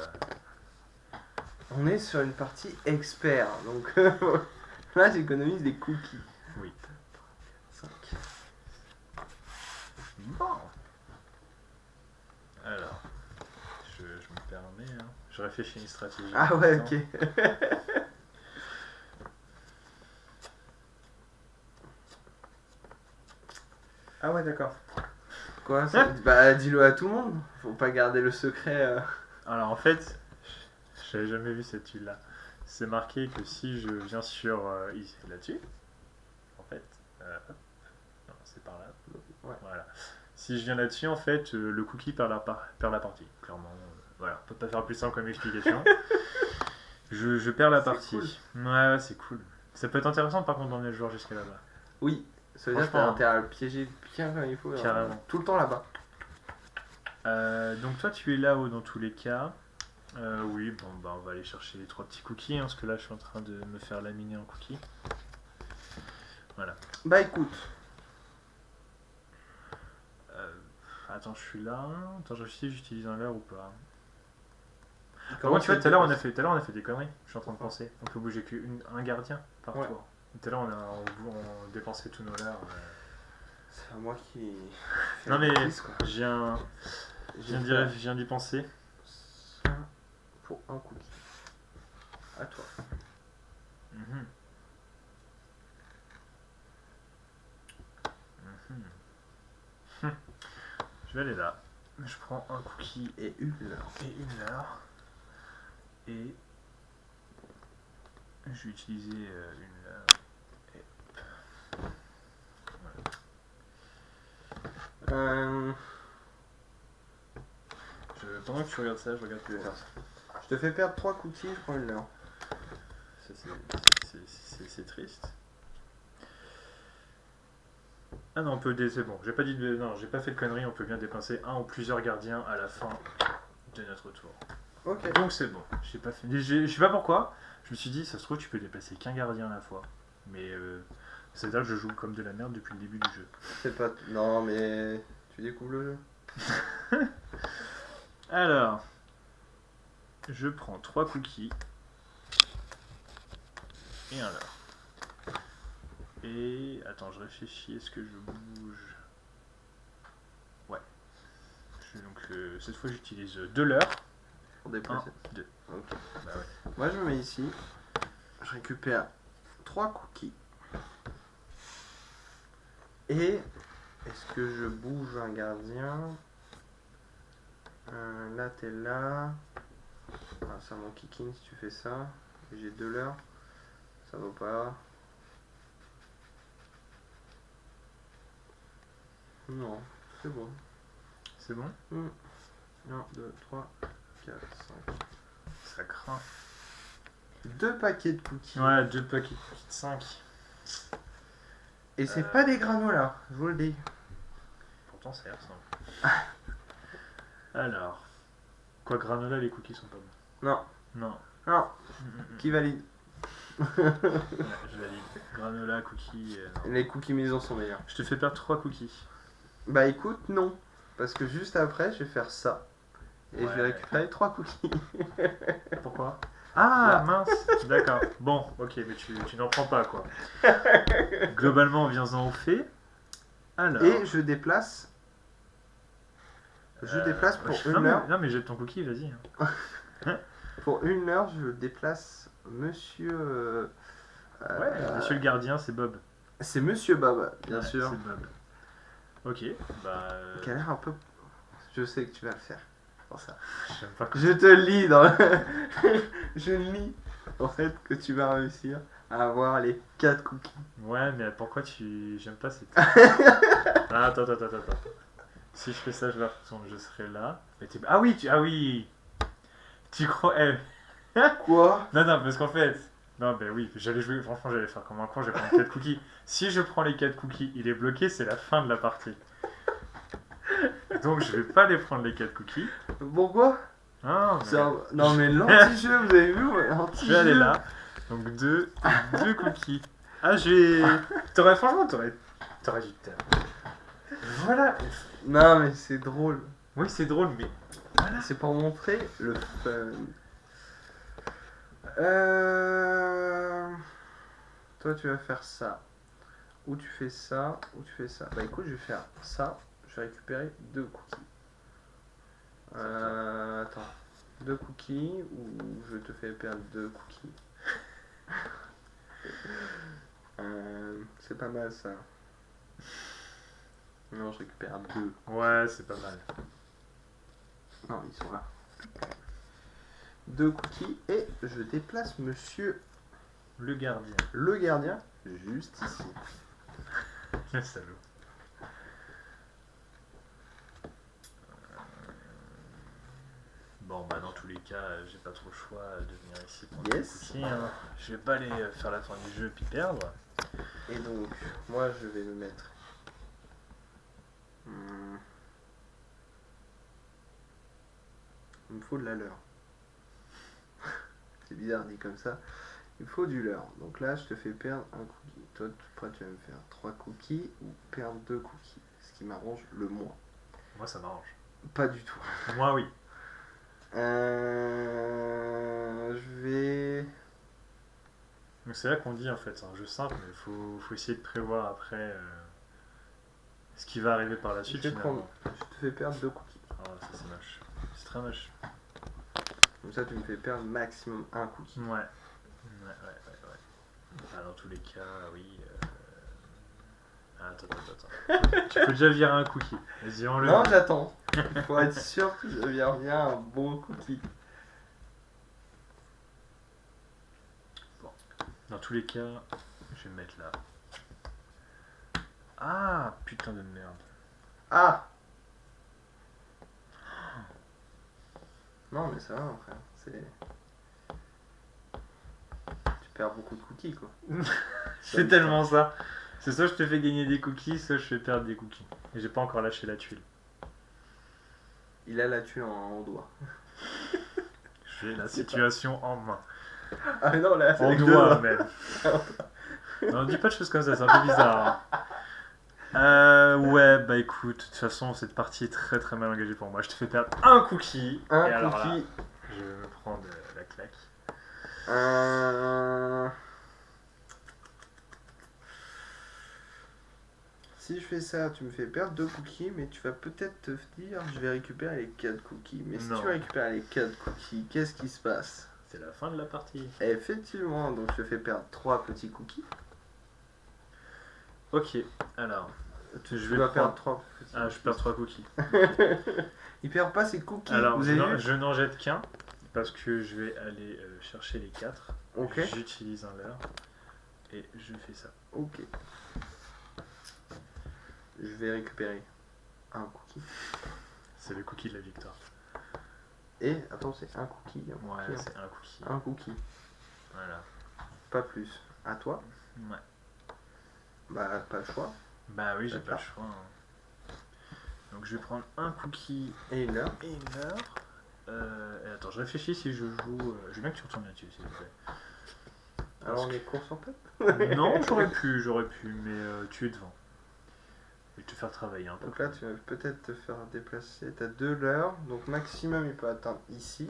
On est sur une partie expert. Donc là, j'économise des cookies. oui. 5. Bon. Alors, je me permets. Hein. Je réfléchis à une stratégie. Ah en ouais, même temps. ok. Ah ouais, d'accord. Quoi ça... Bah, dis-le à tout le monde. Faut pas garder le secret. Alors en fait, j'avais jamais vu cette tuile là. C'est marqué que si je viens sur ici, là-dessus, en fait, hop, non, c'est par là. Ouais. Voilà. Si je viens là-dessus, en fait, le cookie perd la partie. Clairement, Voilà, on peut pas faire plus simple comme explication. Je perds la C'est partie. Ouais, c'est cool. Ça peut être intéressant par contre d'emmener le joueur jusqu'à là-bas. Oui, ça veut dire que t'as Franchement, intérêt à le piéger bien comme il faut. Carrément. Tout le temps là-bas. Donc toi tu es là-haut dans tous les cas. Oui, bon bah on va aller chercher les 3 petits cookies, hein, parce que là je suis en train de me faire laminer en cookies. Voilà. Bah écoute, Attends, je suis là. Attends, je réfléchis, j'utilise un leurre ou pas. comment Tu vois, ça tout à l'heure se on a fait des conneries. Je suis en train de penser. On peut bouger qu'un gardien par Ouais. tour. Tout à l'heure on dépensait tous nos leurres. C'est à moi qui. fais Non la mais cookies, quoi. je viens d'y penser. Ça pour un cookie. À toi. Mhm. Mhm. Je vais aller là. Je prends un cookie Et une heure. et une leurre. Et je vais utiliser une leurre. Et Euh, pendant que tu regardes ça, je regarde que je vais faire ça. je te fais perdre 3 cookies, je prends une heure. Ça, c'est triste. Ah non, on peut c'est bon. J'ai pas dit non, j'ai pas fait de conneries. On peut bien dépenser un ou plusieurs gardiens à la fin de notre tour. Ok. Donc c'est bon. J'ai pas fait. Je sais pas pourquoi. Je me suis dit, ça se trouve, tu peux déplacer qu'un gardien à la fois. Mais c'est-à-dire que je joue comme de la merde depuis le début du jeu. C'est pas. Non, mais. Tu découvres le jeu. Alors, je prends 3 cookies et un leurre. Et attends, je réfléchis. Est-ce que je bouge? Ouais. Donc cette fois, j'utilise 2 leurres. Pour déplacer. 1, 2. Ok. Bah ouais. Moi, je me mets ici. Je récupère 3 cookies. Et. Est-ce que je bouge un gardien? Là, t'es là. Ah, ça mon kicking si tu fais ça. J'ai 2 leurres. Ça vaut pas. Non, c'est bon. C'est bon? 1, 2, 3, 4, 5. Ça craint. 2 paquets de cookies. Ouais, 2 paquets de 5. Et c'est pas des granolas, je vous le dis. Pourtant, ça a l'air simple. Alors. Quoi, granola, les cookies sont pas bons. Non, Non. non. Qui valide? Ouais, je valide. Granola, cookies. Non. Les cookies maison sont meilleurs. Je te fais perdre 3 cookies. Bah écoute, non. Parce que juste après, je vais faire ça. Et je vais Ouais. récupérer 3 cookies. Pourquoi? Ah, Là. mince. D'accord. Bon, ok, mais tu n'en prends pas, quoi. Globalement, viens-en au fait. Alors. Et je déplace. Je déplace pour non, une mais, heure. non, mais jette ton cookie, vas-y. Pour une heure, je déplace monsieur. Ouais, monsieur le gardien, c'est Bob. C'est monsieur Bob, bien Ouais, sûr. C'est Bob. Ok, bah. Qui a l'air un peu. Je sais que tu vas le faire. Pour ça. J'aime pas Je te lis dans le... Je lis en fait que tu vas réussir à avoir les 4 cookies. Ouais, mais pourquoi tu. J'aime pas cette. Ah, attends. Si je fais ça, je serai là. Ah oui, ah oui. Tu crois. Quoi? Non, parce qu'en fait. Non, ben oui, j'allais jouer. Franchement, j'allais faire comme un con, j'allais prendre 4 cookies. Si je prends les 4 cookies, il est bloqué, c'est la fin de la partie. Donc je vais pas les prendre les 4 cookies. Pourquoi? Ah, C'est Non mais l'anti-jeu, vous avez vu? je L'anti-jeu. vais aller là. Donc deux cookies. Ah, franchement, t'aurais dû te taire. Voilà. Non mais c'est drôle. Oui, c'est drôle, mais. Voilà. C'est pour montrer le fun. Toi tu vas faire ça. Ou tu fais ça, ou tu fais ça. Bah écoute, je vais faire ça. Je vais récupérer 2 cookies. Attends. 2 cookies ou je te fais perdre 2 cookies. C'est pas mal ça. Non, je récupère 2. Ouais, c'est pas mal. Non, ils sont là. 2 cookies et je déplace monsieur Le gardien. le gardien juste ici. Le salaud. Bon, bah tous les cas, j'ai pas trop le choix de venir ici prendre Yes. des cookies. Hein. Je vais pas aller faire la fin du jeu puis perdre. Et donc, moi je vais me mettre. Hmm. Il me faut de la leurre. C'est bizarre dit comme ça. Il me faut du leurre. Donc là, je te fais perdre un cookie. Toi, après, tu vas me faire 3 cookies ou perdre 2 cookies. Ce qui m'arrange le moins. Moi, ça m'arrange. Pas du tout. Moi, oui. Je vais. Donc c'est là qu'on dit en fait, c'est un jeu simple, mais faut essayer de prévoir après ce qui va arriver par la suite. Je vais Finalement. prendre. Je te fais perdre 2 cookies. Ah, ça c'est moche. C'est très moche. Comme ça, tu me fais perdre maximum un cookie. Ouais. Ah, dans tous les cas, oui. Attends. Tu peux déjà virer un cookie. Vas-y, enlève. Non, j'attends. Pour être sûr que je viens bien un bon cookie. Dans tous les cas, je vais me mettre là. Ah, putain de merde. Ah! Non, mais ça va, mon frère. Tu perds beaucoup de cookies, quoi. C'est tellement ça. C'est soit je te fais gagner des cookies, soit je fais perdre des cookies. Et j'ai pas encore lâché la tuile. Il a la tuile en doigt. J'ai la situation en main. Ah non, là, c'est En avec doigt deux même. Non, dis pas de choses comme ça, c'est un peu bizarre. Hein. Ouais, bah écoute, de toute façon, cette partie est très très mal engagée pour moi. Je te fais perdre un cookie. Un et alors cookie. là, je vais me prendre la claque. Si je fais ça, tu me fais perdre 2 cookies, mais tu vas peut-être te dire je vais récupérer les 4 cookies. Mais si Non. tu récupères les 4 cookies, qu'est-ce qui se passe? C'est la fin de la partie. Effectivement, donc je te fais perdre 3 petits cookies. Ok, alors. Tu Je vais dois perdre prendre- 3 petits Ah, je perds 3 cookies. Il perd pas ses cookies, Alors, vous je avez n'en- vu? je n'en jette qu'un. Parce que je vais aller chercher les 4. Ok, J'utilise un leurre. Et je fais ça. ok. Je vais récupérer un cookie. C'est le cookie de la victoire. Et, attends, c'est un cookie. Un Ouais, cookie, c'est un cookie. un cookie. Voilà. Pas plus. À toi? Ouais. Bah, pas le choix. Bah oui, j'ai pas D'accord. le choix. Hein. Donc je vais prendre un cookie Et une heure. et une heure. Et attends, je réfléchis si je joue. Je veux bien que tu retournes là-dessus, s'il te plaît. Alors, on est course en tête? Non, j'aurais pu, mais tu es devant. Je vais te faire travailler un peu. Donc là, tu vas peut-être te faire déplacer. T'as 2 leurres, donc maximum il peut atteindre ici.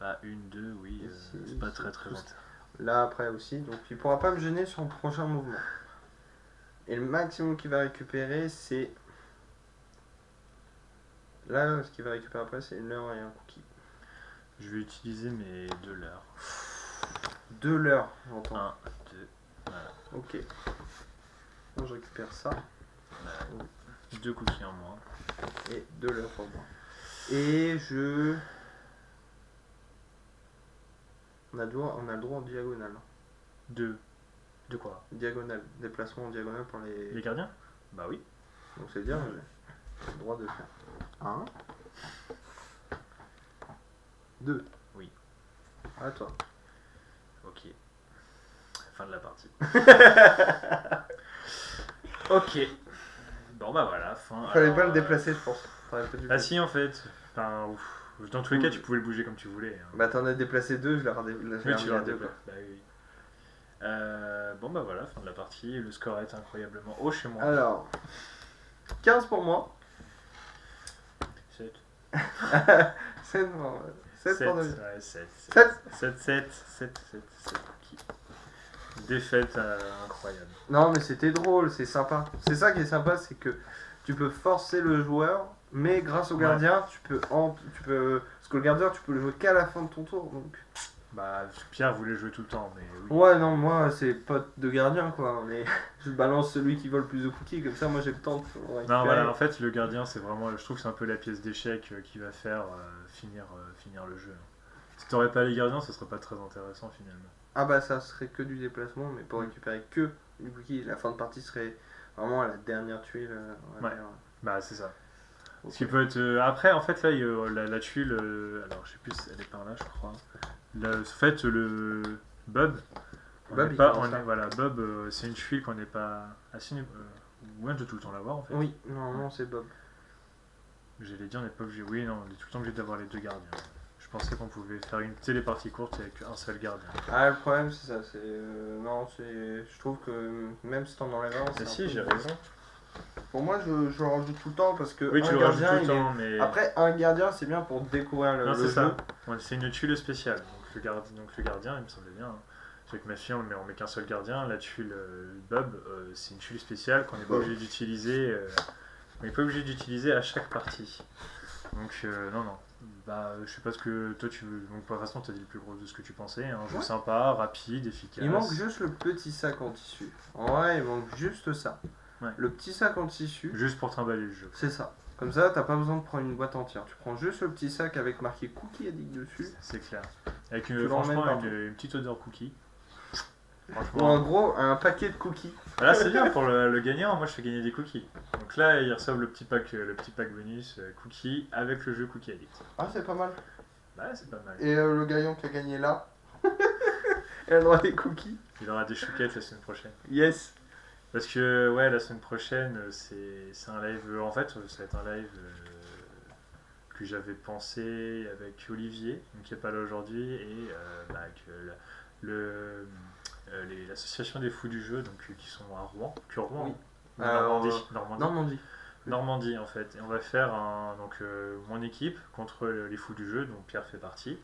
Ah, une, deux, oui, Ici, c'est pas ici, très très tout longtemps. Là après aussi, donc il pourra pas me gêner sur le prochain mouvement. Et le maximum qu'il va récupérer, c'est. Là, ce qu'il va récupérer après, c'est une leurre et un cookie. Je vais utiliser mes 2 leurres. 2 leurres, j'entends. 1, 2, voilà. Ok. Donc je récupère ça. 2 cookies en moins. Et 2 leurres pour moi. Et je. On a le droit en diagonale. 2. De quoi? Diagonale. Déplacement en diagonale pour les. Les gardiens? Bah oui. Donc c'est dire j'ai le droit de faire 1, 2. Oui. À toi. Ok. Fin de la partie. Ok. Bon bah voilà, fin. Fallait Alors, pas le déplacer, je pense. T'aurais pas dû Ah le- si en fait. Enfin, dans tous les cas, tu pouvais le bouger comme tu voulais. Hein. Bah t'en as déplacé 2, je l'ai Oui, tu l'as deux. déplacé. Bah oui. Bon bah voilà, fin de la partie. Le score est incroyablement haut chez moi. Alors, 15 pour moi. 7. 7 pour David. Ouais, 7. 7. 7 cookies. Défaite incroyable. Non mais c'était drôle, c'est sympa. C'est ça qui est sympa, c'est que tu peux forcer le joueur, mais grâce au gardien, tu peux... Parce que le gardien, tu peux le jouer qu'à la fin de ton tour, donc... Bah, Pierre voulait jouer tout le temps, mais oui. Ouais, non, moi, c'est pas de gardien, quoi. Mais je balance celui qui vole le plus de cookies, comme ça, moi, j'ai le temps de récupérer. Non, voilà, en fait, le gardien, c'est vraiment. Je trouve que c'est un peu la pièce d'échec qui va faire finir le jeu. Si t'aurais pas les gardiens, ce serait pas très intéressant finalement. Ah bah, ça serait que du déplacement, mais pour récupérer que du cookie, la fin de partie serait vraiment à la dernière tuile. On va Ouais. dire. Bah, c'est ça. Ce qui peut être. Après, en fait, là, la tuile. Alors, je sais plus, elle est par là, je crois. Là, en fait, le Bob. Bob, il commence là. Voilà, Bob, c'est une tuile qu'on n'est pas assez. Ouais, de tout le temps l'avoir, en fait. Oui, non, c'est Bob. J'allais dire, on n'est pas obligé. Oui, non, on est tout le temps obligé d'avoir les deux gardiens. Je pensais qu'on pouvait faire une télépartie courte avec un seul gardien. Ah, le problème, c'est ça. Non, je trouve que même si t'en enlèves un, Mais c'est si, un peu j'ai dur. raison. Pour moi, je le rajoute tout le temps parce que Oui, tu un le rajoutes gardien, tout le temps, mais. Après, un gardien, c'est bien pour découvrir non, le c'est jeu. ça. Ouais, c'est une tuile spéciale. Donc le gardien, il me semblait bien. C'est que ma fille, on met qu'un seul gardien. La tuile Bob, c'est une tuile spéciale qu'on n'est pas obligé d'utiliser. On n'est pas obligé d'utiliser à chaque partie. Donc non. Bah, je sais pas ce que toi tu veux. Donc, pour l'instant, tu as dit le plus gros de ce que tu pensais. Un jeu sympa, rapide, efficace. Il manque juste le petit sac en tissu. En vrai, il manque juste ça. Ouais. Le petit sac en tissu. Juste pour trimballer le jeu. C'est ça. Comme ça, t'as pas besoin de prendre une boîte entière. Tu prends juste le petit sac avec marqué Cookie Addict dessus. C'est clair. Avec l'emmènes partout. une petite odeur cookie. Ou en gros, un paquet de cookies. Là, c'est bien pour le gagnant. Moi, je fais gagner des cookies. Donc là, ils reçoivent le petit pack bonus cookie avec le jeu Cookie Addict. Ah, c'est pas mal. Bah, c'est pas mal. Et le gagnant qui a gagné là, il a le droit des cookies. Il aura des chouquettes la semaine prochaine. Yes. Parce que, ouais, la semaine prochaine, c'est un live. En fait, ça va être un live que j'avais pensé avec Olivier, qui n'est pas là aujourd'hui, et avec l'association des fous du jeu, donc qui sont à Rouen. Rouen, oui. Normandie, en fait. Et on va faire mon équipe contre les fous du jeu, dont Pierre fait partie.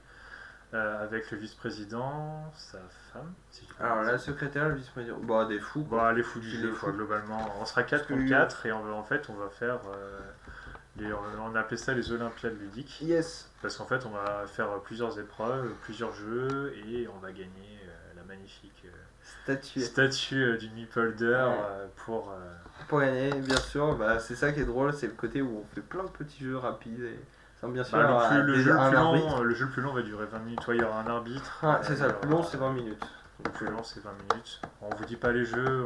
Avec le vice-président, sa femme. Si alors la secrétaire, le vice-président, bah des fous. Bah, les fous du jeu, globalement. On sera 4 contre 4 et en fait on va faire. On a appelé ça les Olympiades ludiques. Yes. Parce qu'en fait on va faire plusieurs épreuves, plusieurs jeux et on va gagner la magnifique statue du Meepolder pour gagner, bien sûr. Bah, c'est ça qui est drôle, c'est le côté où on fait plein de petits jeux rapides. Bien sûr, le jeu le plus long va durer 20 minutes. Il y aura un arbitre. Ah, c'est ça, le plus long c'est 20 minutes. Le plus long c'est 20 minutes. On vous dit pas les jeux,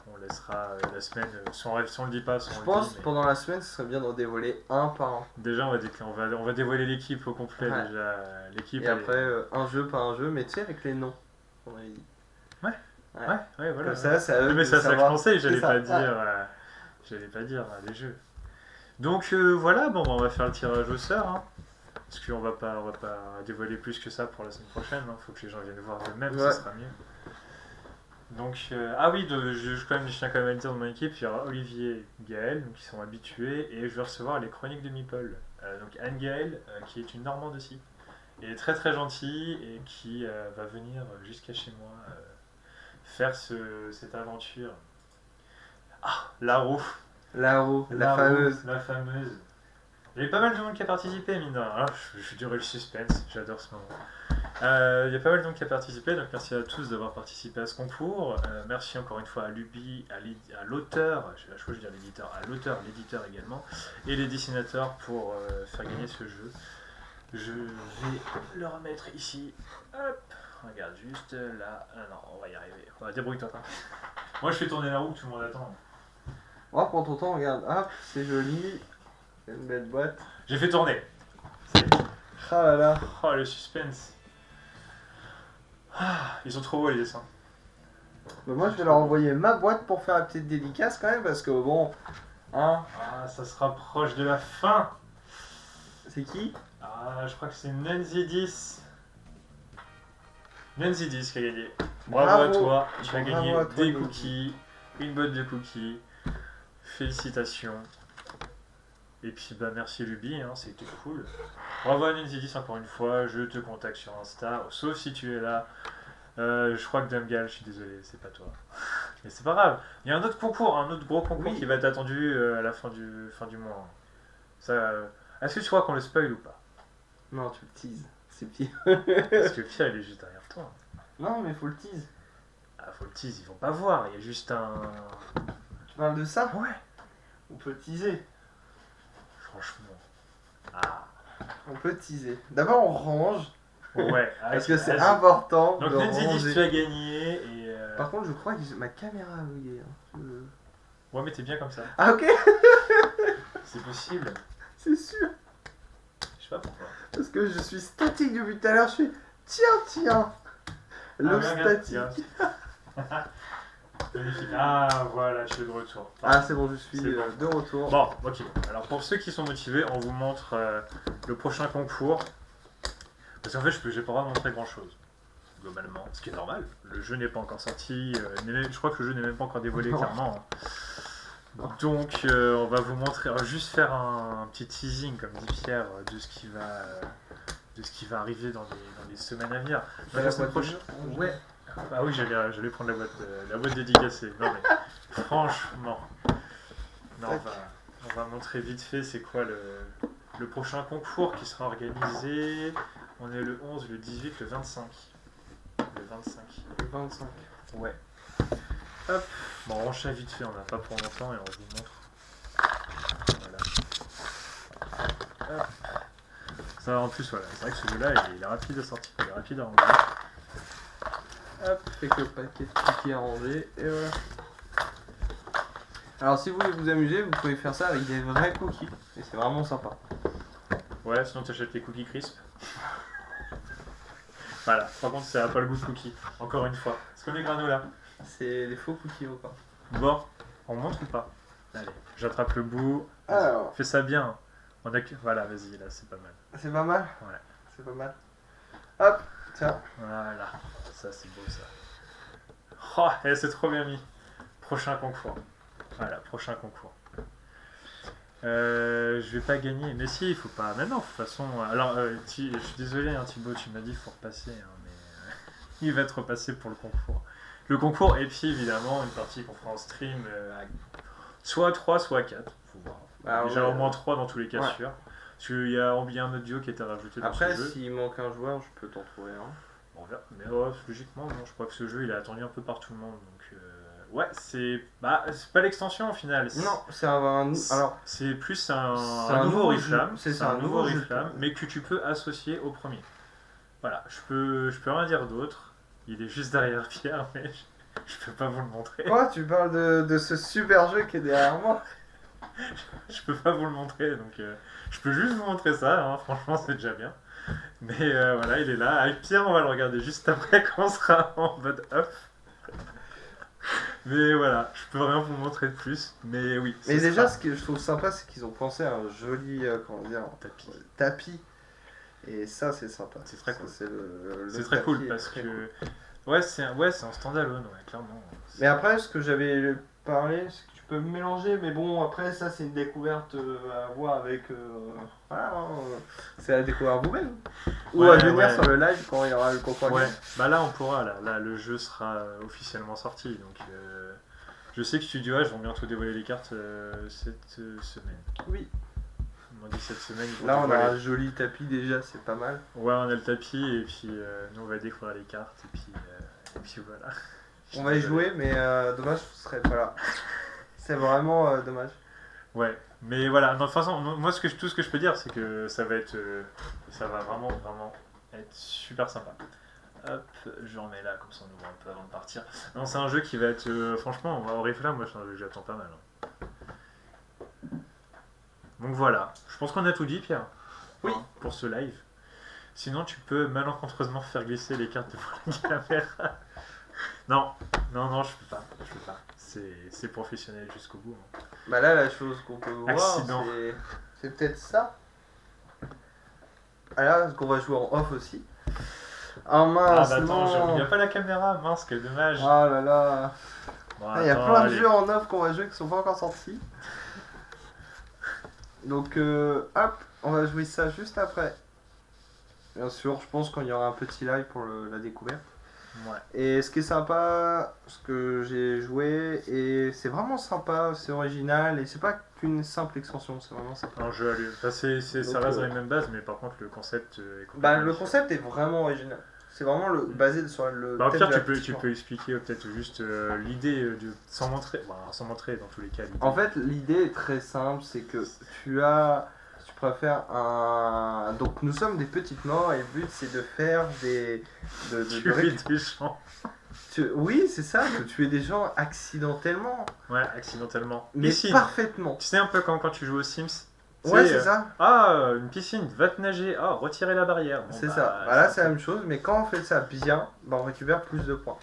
on laissera la semaine. Si on le dit pas, je pense que pendant la semaine ce serait bien d'en dévoiler un par un. Déjà on va dévoiler l'équipe au complet. Déjà, l'équipe, et après un jeu par un jeu, mais tu sais avec les noms. On avait dit. Ouais, voilà. Comme ça, c'est à eux mais c'est ça que je pensais, j'allais pas dire les jeux. Donc voilà, on va faire le tirage au sort. Hein, parce qu'on va pas dévoiler plus que ça pour la semaine prochaine. Faut que les gens viennent voir eux-mêmes, ça sera mieux. Donc, je tiens quand même à le dire dans mon équipe, il y aura Olivier et Gaël, qui sont habitués, et je vais recevoir les chroniques de Meeple. Donc Anne-Gaëlle, qui est une Normande aussi, et très très gentille, et qui va venir jusqu'à chez moi faire cette aventure. Ah, la roue. La fameuse. La fameuse. Il y a pas mal de monde qui a participé, mine de rien. Alors, je durer le suspense, j'adore ce moment. Il y a pas mal de monde qui a participé, donc merci à tous d'avoir participé à ce concours. Merci encore une fois à Luby, à l'auteur, je vais dire l'éditeur, à l'auteur, l'éditeur également, et les dessinateurs pour faire gagner ce jeu. Je vais le remettre ici. Hop, regarde juste là. Ah non, on va y arriver. Débrouille-toi pas. Moi je fais tourner la roue, tout le monde attend. Oh, prends ton temps, regarde. Hop, c'est joli. C'est une belle boîte. J'ai fait tourner. Ah là là. Oh, le suspense. Ah, ils sont trop beaux les dessins. Bah, moi je vais leur envoyer ma boîte pour faire la petite dédicace quand même parce que bon. Hein. Ah, ça se rapproche de la fin. C'est qui? Ah, je crois que c'est Nancy 10. Nancy 10 qui a gagné. Bravo à toi. Tu as gagné des cookies, une boîte de cookies. Félicitations. Et puis merci Luby, c'était cool. Bravo à Nancy10 encore une fois, je te contacte sur Insta, sauf si tu es là. Je crois que Damgal, je suis désolé, c'est pas toi. Mais c'est pas grave. Il y a un autre concours, un autre gros concours qui va être attendu à la fin du mois. Est-ce que tu crois qu'on le spoil ou pas? Non, tu le teases, c'est pire. Parce que Pierre il est juste derrière toi. Non, mais faut le tease. Ah, faut le tease, ils vont pas voir, il y a juste un... Tu parles de ça? Ouais. On peut teaser. Franchement. Ah. On peut teaser. D'abord on range. Ouais. Parce que c'est important. Donc Nancy, tu as gagné et... Par contre je crois que ma caméra a bugué. Ouais mais t'es bien comme ça. Ah ok. C'est possible. C'est sûr. Je sais pas pourquoi. Parce que je suis statique depuis tout à l'heure. Je fais tiens. Le statique. Magnifique. Ah, voilà, je suis de retour. Ah, c'est bon, je suis C'est bon. de retour. Bon, ok. Alors, pour ceux qui sont motivés, on vous montre le prochain concours. Parce qu'en fait, je n'ai pas montré grand chose, globalement. Ce qui est normal. Le jeu n'est pas encore sorti. Je crois que le jeu n'est même pas encore dévoilé, Non. clairement. Hein. Donc, on va vous montrer. On va juste faire un petit teasing, comme dit Pierre, de ce qui va arriver dans les semaines à venir. T'as Donc, la la semaine boîte de prochaine. jeu Ouais. Ah oui, j'allais prendre la boîte dédicacée. Non mais franchement, non, on va montrer vite fait c'est quoi le prochain concours qui sera organisé. On est le 11, le 18, le 25. Le 25. Le 25. Ouais. Hop. Bon, on enchaîne vite fait, on n'a pas pour longtemps et on vous montre. Voilà. Hop. Ça en plus, voilà, c'est vrai que celui-là il est rapide à sortir, il est rapide à ranger. Hop, avec le paquet de cliquets à ranger, et voilà. Alors si vous voulez vous amuser, vous pouvez faire ça avec des vrais cookies, et c'est vraiment sympa. Ouais, sinon t'achètes les cookies crisp. Voilà, par contre ça n'a pas le goût de cookies, encore une fois. Est-ce qu'on est granola? C'est des faux cookies ou pas? Bon, on montre ou pas? Allez, j'attrape le bout. Alors, Fais ça bien. Voilà, vas-y, là c'est pas mal. c'est pas mal? Ouais. C'est pas mal. Hop, tiens. Voilà, ça c'est beau ça. Oh, c'est trop bien mis. Prochain concours. Voilà, prochain concours. Je vais pas gagner, mais si, il faut pas. Maintenant, de toute façon. Alors, je suis désolé, hein, Thibaut, tu m'as dit qu'il faut repasser, hein, mais il va être repassé pour le concours. Le concours, et puis évidemment, une partie qu'on fera en stream, soit 3, soit 4. Faut voir. Bah, Déjà ouais. au moins 3 dans tous les cas Ouais. sûrs. Parce qu'il y a un autre duo qui a été rajouté dans Après, ce jeu. s'il manque un joueur, je peux t'en trouver un. On verra. Mais logiquement, non, je crois que ce jeu il est attendu un peu par tout le monde. Donc, ouais, c'est pas l'extension au final. Non, c'est un. Alors, C'est plus c'est un nouveau Oriflamme. C'est un nouveau jeu. Oriflamme, mais que tu peux associer au premier. Voilà, je peux rien dire d'autre. Il est juste derrière Pierre, mais je peux pas vous le montrer. Quoi? Tu parles de ce super jeu qui est derrière moi? Je peux pas vous le montrer, donc je peux juste vous montrer ça. Hein, franchement, c'est déjà bien. Mais voilà, il est là. Avec Pierre, on va le regarder juste après quand on sera en mode off. Mais voilà, je peux rien vous montrer de plus. Mais oui. Mais ce déjà, sera ce que je trouve sympa, c'est qu'ils ont pensé à un joli comment dire, tapis. Et ça, c'est sympa. C'est très cool. Le C'est très tapis cool est parce très que. cool. Ouais, c'est un standalone, ouais, clairement. Mais après, ce que j'avais parlé, c'est que tu peux mélanger, mais bon, après, ça, c'est une découverte à voir avec. Voilà, hein, c'est à découvrir vous-même. Ou Ouais, à venir ouais. sur le live quand il y aura le concours. Ouais, bah là on pourra, là le jeu sera officiellement sorti, donc je sais que Studio H vont bientôt dévoiler les cartes cette semaine. Oui. Ils m'ont dit cette semaine. Ils vont Là, on a dévoiler. un joli tapis déjà, c'est pas mal. Ouais, on a le tapis et puis nous on va découvrir les cartes et puis voilà. On va y jouer, mais dommage, vous serez pas là. C'est vraiment dommage. Ouais, mais voilà, non, de toute façon, moi tout ce que je peux dire c'est que ça va vraiment être super sympa. Hop, je remets là, comme ça on ouvre un peu avant de partir. Non, c'est un jeu qui va être, franchement, Oriflamme, moi c'est un jeu que j'attends pas mal. Hein. Donc voilà, je pense qu'on a tout dit, Pierre. Oui. Hein, pour ce live. Sinon, tu peux malencontreusement faire glisser les cartes devant la caméra. Non, je peux pas. C'est professionnel jusqu'au bout. Hein. Bah là, la chose qu'on peut voir, Accident. c'est peut-être ça. Ah là, qu'on va jouer en off aussi. Ah mince, bah attends, il n'y non. a pas la caméra, mince, quel dommage. Ah là là. Bon, Il y a attends, plein de allez. jeux en off qu'on va jouer qui sont pas encore sortis. Donc hop, on va jouer ça juste après. Bien sûr, je pense qu'il y aura un petit live pour la découverte. Ouais. Et ce qui est sympa, ce que j'ai joué, et c'est vraiment sympa, c'est original, et c'est pas qu'une simple extension, c'est vraiment sympa. Un jeu à lui. Enfin, ça Donc, reste dans les mêmes bases, mais par contre, le concept est complètement Bah, le différent. concept est vraiment original. C'est vraiment basé sur le Bah, au thème pire, de la tu petite peux expliquer peut-être juste l'idée sans montrer dans tous les cas. l'idée. En fait, l'idée est très simple, c'est que tu préfères un... Donc nous sommes des petites morts et le but c'est de faire des... tuer des gens. Oui, c'est ça, de tuer des gens accidentellement, Ouais, accidentellement. mais Ici, parfaitement. tu sais un peu quand tu joues aux Sims, Ouais, sais, c'est ça. Ah, une piscine, va te nager. Ah, retirer la barrière. Bon, C'est bah, ça. Bah, là, c'est la même chose, mais quand on fait ça bien, bah, on récupère plus de points.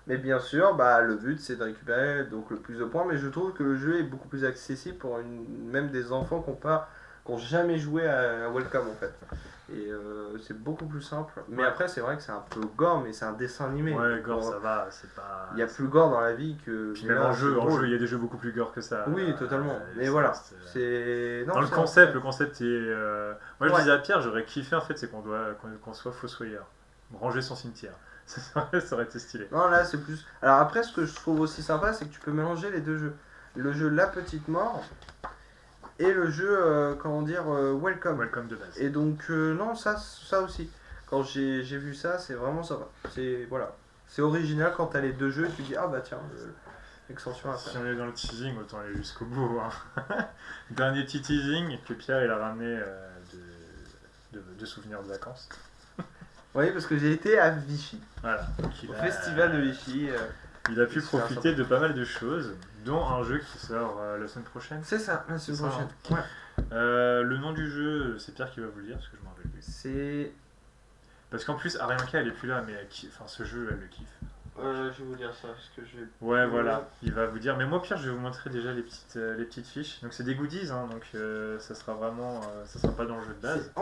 Mais bien sûr, bah, le but c'est de récupérer donc le plus de points, mais je trouve que le jeu est beaucoup plus accessible pour même des enfants qui n'ont jamais joué à Welcome en fait. Et c'est beaucoup plus simple. Mais Ouais. après, c'est vrai que c'est un peu gore, mais c'est un dessin animé. Ouais, Donc, gore, ça va, c'est pas. il y a plus gore dans la vie que. Puis mais même là, en c'est jeu, drôle. il y a des jeux beaucoup plus gore que ça. Oui, totalement. Mais ça voilà. reste, C'est. Non, Dans le c'est concept, est. Moi, je Ouais. disais à Pierre, j'aurais kiffé en fait, c'est qu'on soit fossoyeur, ranger son cimetière. Ça aurait été stylé. Non, là, c'est plus. Alors après, ce que je trouve aussi sympa, c'est que tu peux mélanger les deux jeux. Le jeu La Petite Mort et le jeu, comment dire, Welcome. Welcome de base. Et donc, non, ça aussi. Quand j'ai vu ça, c'est vraiment sympa. C'est voilà. C'est original quand t'as les deux jeux et tu dis, ah bah tiens, l'extension à Si faire. on est dans le teasing, autant aller jusqu'au bout. Hein. Dernier petit teasing que Pierre il a ramené de souvenirs de vacances. Oui, parce que j'ai été à Vichy, Voilà. Donc au festival de Vichy. Il a pu C'est super profiter de pas mal de choses, dont un jeu qui sort la semaine prochaine. C'est ça, la semaine C'est ça, prochaine. hein. Ouais. Le nom du jeu, c'est Pierre qui va vous le dire, parce que je m'en rappelle plus. C'est. Parce qu'en plus, Arianka, elle est plus là, mais ce jeu, elle le kiffe. Je vais vous dire ça, parce que je vais. Ouais, voilà, il va vous dire. Mais moi, Pierre, je vais vous montrer déjà les petites fiches. Donc, c'est des goodies, hein, donc ça sera vraiment. Ça sera pas dans le jeu de base. C'est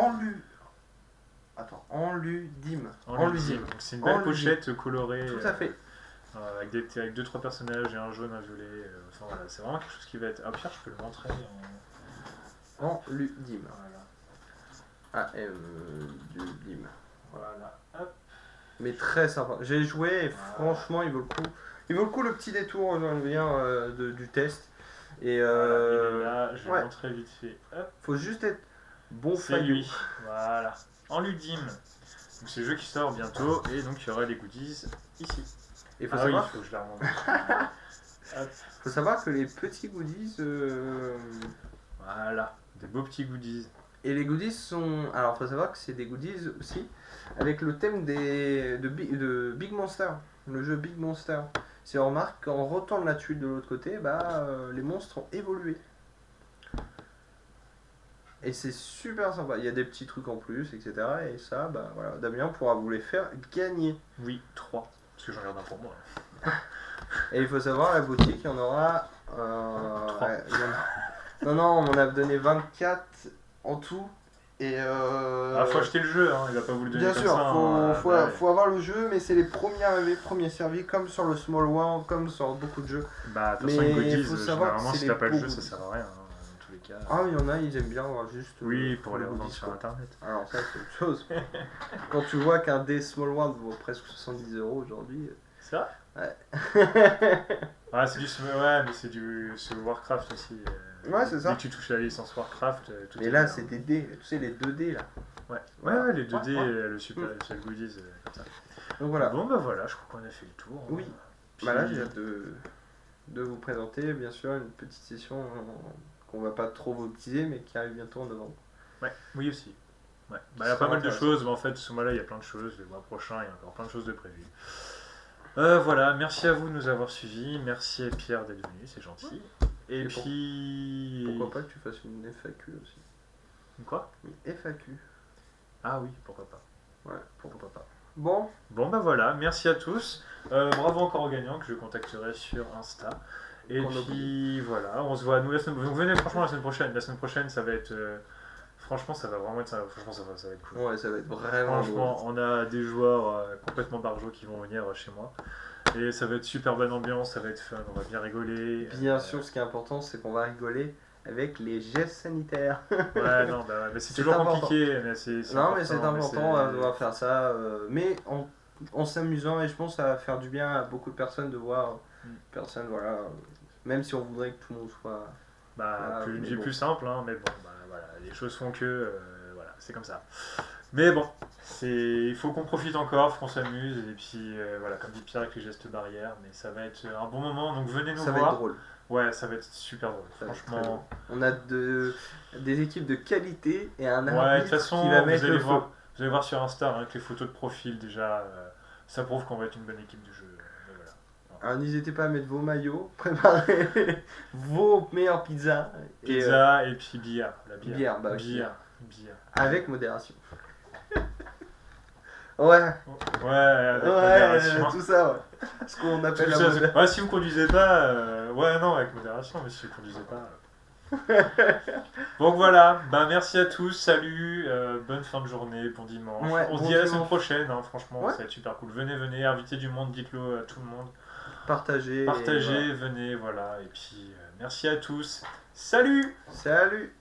Enludim. Enludim. Donc, c'est une belle Enludim. pochette colorée. Tout à fait. Avec 2-3 personnages et un jaune, un violet. Enfin, voilà, c'est vraiment quelque chose qui va être. Ah, Pierre, je peux le montrer. Enludim. Voilà. Dim. Voilà. Hop. Mais très sympa. J'ai joué et Voilà. franchement, il vaut le coup. Il vaut le coup le petit détour, je viens du test. Et Voilà, il est là, je vais ouais. montrer vite fait. Hop. Faut juste être bon C'est faillot. lui. Voilà. Enludim. Donc, c'est le jeu qui sort bientôt et donc il y aura les goodies ici. Et faut Ah oui, savoir, il faut que je la remonte. Hop. faut savoir que les petits goodies Voilà. Des beaux petits goodies. et les goodies sont. Alors, faut savoir que c'est des goodies aussi avec le thème de Big Monster, le jeu Big Monster. Si on remarque qu'en retourne la tuile de l'autre côté, les monstres ont évolué. Et c'est super sympa. Il y a des petits trucs en plus, etc. Et ça, voilà, Damien pourra vous les faire gagner. Oui, 3. Parce que j'en garde un pour moi. Et il faut savoir, la boutique, il y en aura. Trois. Ouais, non, on m'en a donné 24 en tout. Et Faut acheter le jeu, hein. Il va pas vous le donner bien comme sûr, ça. hein. faut avoir le jeu, mais c'est les premiers arrivés, premiers servis, comme sur le Small World, comme sur beaucoup de jeux. Bah, de toute façon, Mais les goodies, il faut savoir généralement, que si c'est t'as les pas le jeu, beaux ça sert à rien. Hein, dans tous les cas. Ah, il y en a, ils aiment bien avoir juste. Oui, pour les le revendre goodies, sur quoi. internet. Alors, ça, c'est autre chose. Quand tu vois qu'un dé Small World vaut presque 70 € aujourd'hui. C'est vrai? Ouais. Ouais, c'est mais c'est Warcraft aussi. Ouais, c'est ça. Dès que tu touches la licence Warcraft, tout Mais est là, bien. c'est des dés, tu sais, les 2 dés là. Ouais, les 2D, Ouais. le super seul goodies, comme ça. Donc voilà. Bon, bah voilà, je crois qu'on a fait le tour. Oui. Puis- Là, j'ai hâte de vous présenter, bien sûr, une petite session qu'on va pas trop vous teaser, mais qui arrive bientôt en novembre. Ouais, oui aussi. Ouais. Ça Il y a pas sera mal de intéressant. choses, mais en fait, ce mois-là, il y a plein de choses. Le mois prochain, il y a encore plein de choses de prévues. Voilà, merci à vous de nous avoir suivis. Merci à Pierre d'être venu, c'est gentil. Et Et puis. Pourquoi pas que tu fasses une FAQ aussi. Quoi? Une FAQ. Ah oui, pourquoi pas. Ouais. Pourquoi pas. Bon, Bon, bah voilà, merci à tous. Bravo encore aux gagnants que je contacterai sur Insta. Et Qu'on a puis voilà, on se voit nous la semaine prochaine. Venez franchement la semaine prochaine. La semaine prochaine, ça va être. Franchement, ça va vraiment être ça. Franchement, ça va être cool. ouais, ça va être vraiment Franchement, on a des joueurs complètement barjots qui vont venir chez moi. Et ça va être super bonne ambiance, ça va être fun, on va bien rigoler. drôle. Bien sûr, ce qui est important, c'est qu'on va rigoler avec les gestes sanitaires. Ouais, non, mais c'est C'est toujours important. compliqué. Mais c'est Non, mais c'est mais important, on va faire ça, mais en s'amusant, et je pense que ça va faire du bien à beaucoup de personnes de voir personne, voilà, même si on voudrait que tout le monde soit. Bah, mais une vie bon. plus simple, hein, mais bon, voilà, les choses font que. Voilà, c'est comme ça. Mais bon, il faut qu'on profite encore, qu'on s'amuse, et puis voilà, comme dit Pierre avec les gestes barrières, mais ça va être un bon moment, donc venez nous Ça va voir. être drôle. Ouais, ça va être super drôle, Ça va être très franchement. drôle. On a des équipes de qualité et un Ouais, de arbitre toute façon, qui va vous mettre allez le feu. vous allez voir sur Insta, hein, avec les photos de profil déjà, ça prouve qu'on va être une bonne équipe de jeu. Voilà. Alors n'hésitez pas à mettre vos maillots, préparer vos meilleures pizzas. Pizza et puis bière. La bière. Bière, bah, bière. avec modération. Ouais, Ouais, avec modération. tout ça, ouais. Ce qu'on appelle Tout la ça, modération. ouais, si vous conduisez pas, ouais, non, avec modération, mais si vous conduisez pas. Donc voilà, bah merci à tous, salut, bonne fin de journée, bon dimanche. Ouais, On se bon dit à la semaine dimanche. prochaine, hein, franchement, Ouais. ça va être super cool. Venez, invitez du monde, dites-le à tout le monde. Partagez. Partagez, venez, voilà. Et puis merci à tous. Salut! Salut!